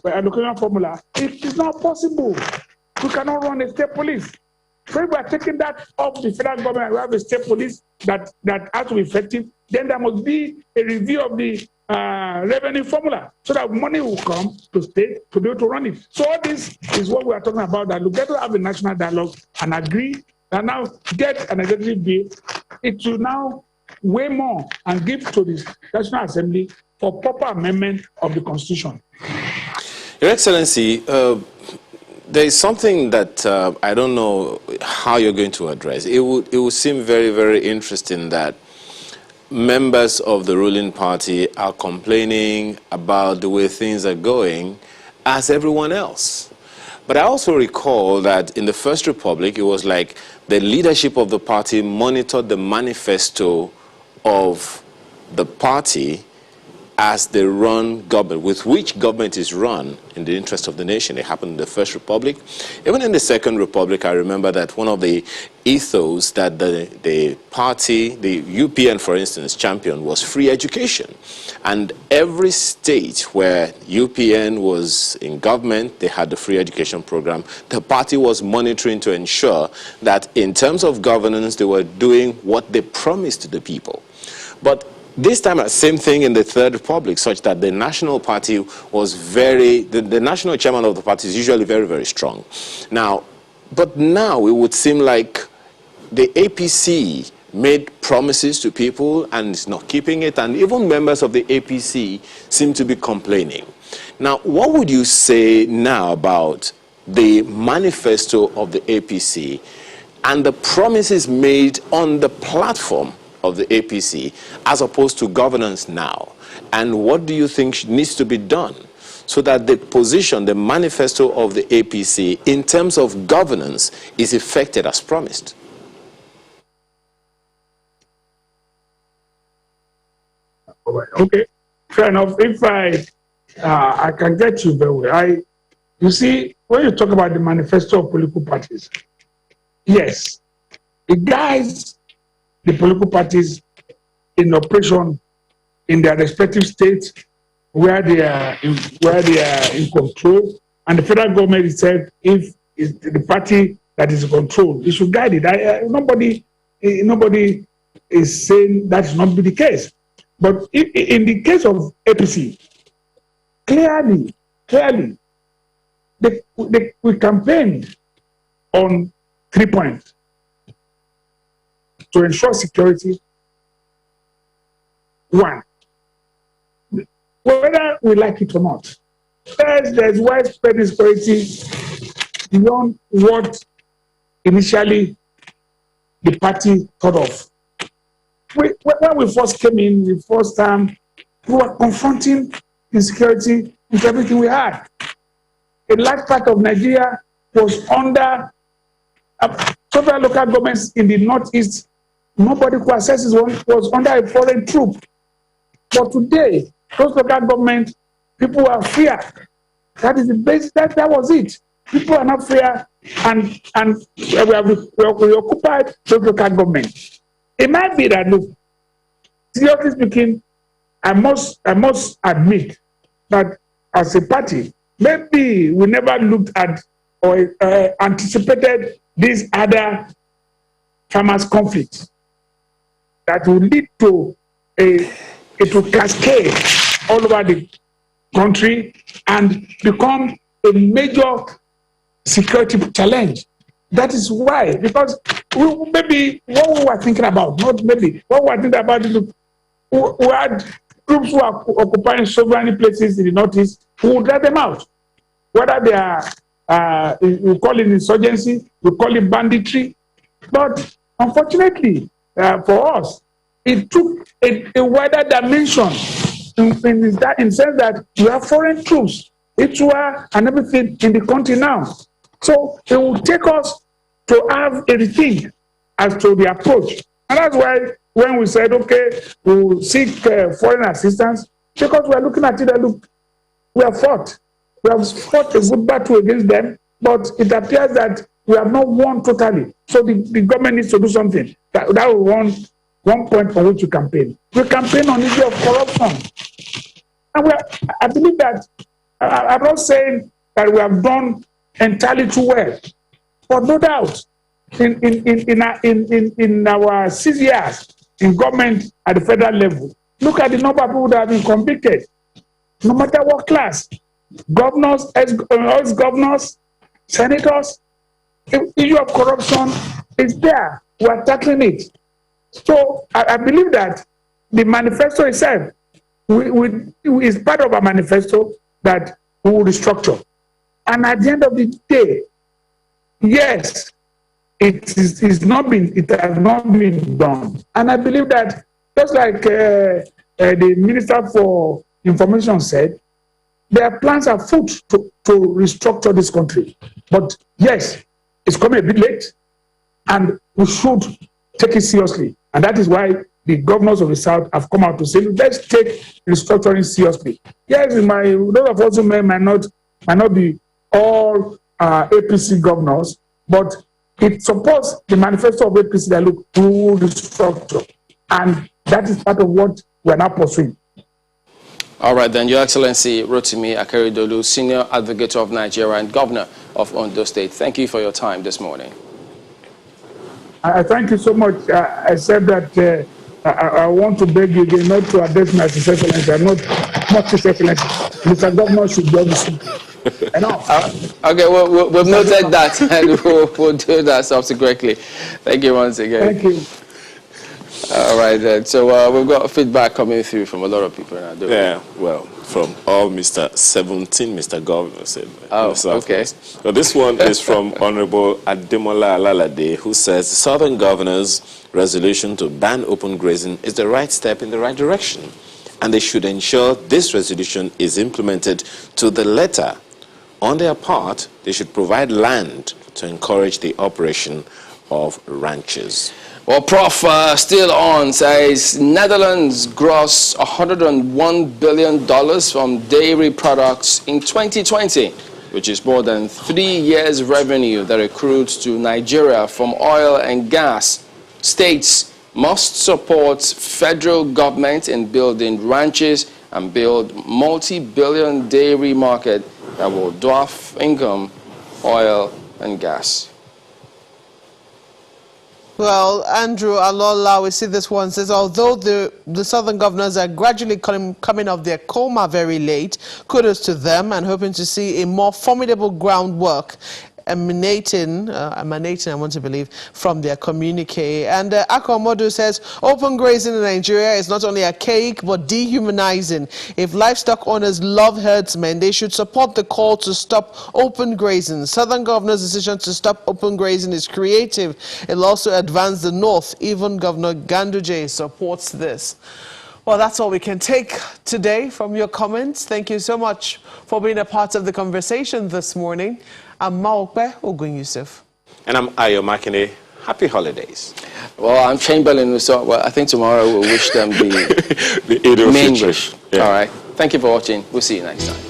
allocation formula. It is not possible. We cannot run a state police. So if we are taking that off the federal government and we have a state police that has to be effective, then there must be a review of the revenue formula so that money will come to state to be able to run it. So all this is what we are talking about, that we get to have a national dialogue and agree and now get an executive bill. It will now weigh more and give to the National Assembly for proper amendment of the Constitution. Your Excellency, there is something that I don't know how you're going to address. It would seem very, very interesting that members of the ruling party are complaining about the way things are going as everyone else. But I also recall that in the First Republic, it was like the leadership of the party monitored the manifesto of the party as they run government, with which government is run in the interest of the nation. It happened in the First Republic. Even in the Second Republic, I remember that one of the ethos that the party, the UPN, for instance, championed was free education. And every state where UPN was in government, they had the free education program. The party was monitoring to ensure that in terms of governance, they were doing what they promised to the people. But this time, same thing in the Third Republic, such that the national party was the national chairman of the party is usually very, very strong. But now it would seem like the APC made promises to people and is not keeping it, and even members of the APC seem to be complaining. Now, what would you say now about the manifesto of the APC and the promises made on the platform of the APC as opposed to governance now? And what do you think needs to be done so that the position, the manifesto of the APC in terms of governance is effected as promised? Okay, fair enough. If I can get you very well. You see, when you talk about the manifesto of political parties, yes, it guides the political parties in operation in their respective states where they are in control, and the federal government itself, if it's the party that is in control, it should guide it. Nobody is saying that should not be the case. But in the case of APC, clearly, we campaigned on 3 points: to ensure security. One, whether we like it or not, there's widespread insecurity beyond what initially the party thought of. When we first came in the first time, we were confronting insecurity with everything we had. A large part of Nigeria was under several local governments in the northeast. Nobody who accesses one was under a foreign troop. But today, those local governments, people are freer. That is the basic. That was it. People are not freer, and we occupied those local governments. It might be that, look, seriously speaking, I must admit that as a party, maybe we never looked at or anticipated these other farmers' conflicts that will lead to it will cascade all over the country and become a major security challenge. That is why, because maybe what we were thinking about, not maybe, what we were thinking about is we had troops who are occupying so many places in the northeast, who would drive them out. Whether they are, we call it insurgency, we call it banditry. But unfortunately, for us, it took a wider dimension in the sense that we have foreign troops, Itua and everything in the country now. So it will take us to have a rethink as to the approach. And that's why when we said, okay, we will seek foreign assistance, because we are looking at it and look, we have fought. We have fought a good battle against them, but it appears that we have not won totally. So the government needs to do something. That will one point on which we campaign. We campaign on the issue of corruption. And I believe that, I'm not saying that we have done entirely too well, but no doubt, in our 6 years in government at the federal level, look at the number of people that have been convicted, no matter what class, governors, ex-governors, senators. The issue of corruption is there. We are tackling it. So I believe that the manifesto itself is part of a manifesto that we will restructure. And at the end of the day, yes, it has not been done. And I believe that, just like the Minister for Information said, their plans are afoot to restructure this country. But yes, it's coming a bit late, and we should take it seriously. And that is why the governors of the South have come out to say, let's take restructuring seriously. Yes, those of us who might not be all APC governors, but it supports the manifesto of APC that look to restructure. And that is part of what we are now pursuing. All right, then, Your Excellency Rotimi Akeredolu, Senior Advocate of Nigeria and Governor of Ondo State, thank you for your time this morning. I thank you so much. I said that I want to beg you again not to address my His Excellency. I'm not His Excellency. Mr. Governor should be able enough. Okay, well, we've noted that, and we'll do that subsequently. Thank you once again. Thank you. All right, then. So we've got feedback coming through from a lot of people now. Yeah, well, from all Mr. 17, Mr. Governor said. Oh, okay. So this one is from Honorable Ademola Alalade, who says the Southern Governor's resolution to ban open grazing is the right step in the right direction, and they should ensure this resolution is implemented to the letter. On their part, they should provide land to encourage the operation of ranches. Well, Prof, still on, says Netherlands gross $101 billion from dairy products in 2020. which is more than 3 years' revenue that accrues to Nigeria from oil and gas. States must support federal government in building ranches and build multi-billion dairy market that will dwarf income, oil and gas. Well, Andrew Alola, we see this one, says, although the southern governors are gradually coming off their coma very late, kudos to them, and hoping to see a more formidable groundwork emanating, I want to believe, from their communique. And Akomodu says, open grazing in Nigeria is not only archaic but dehumanizing. If livestock owners love herdsmen, they should support the call to stop open grazing. Southern governor's decision to stop open grazing is creative. It'll also advance the north. Even Governor Ganduje supports this. Well, that's all we can take today from your comments. Thank you so much for being a part of the conversation this morning. I'm Maokbe Ogun Yusuf. And I'm Ayo Makine. Happy holidays. Well, I'm Chamberlain. So, well, I think tomorrow we'll wish them the Eid al-Fitr. wish. Yeah. All right. Thank you for watching. We'll see you next time.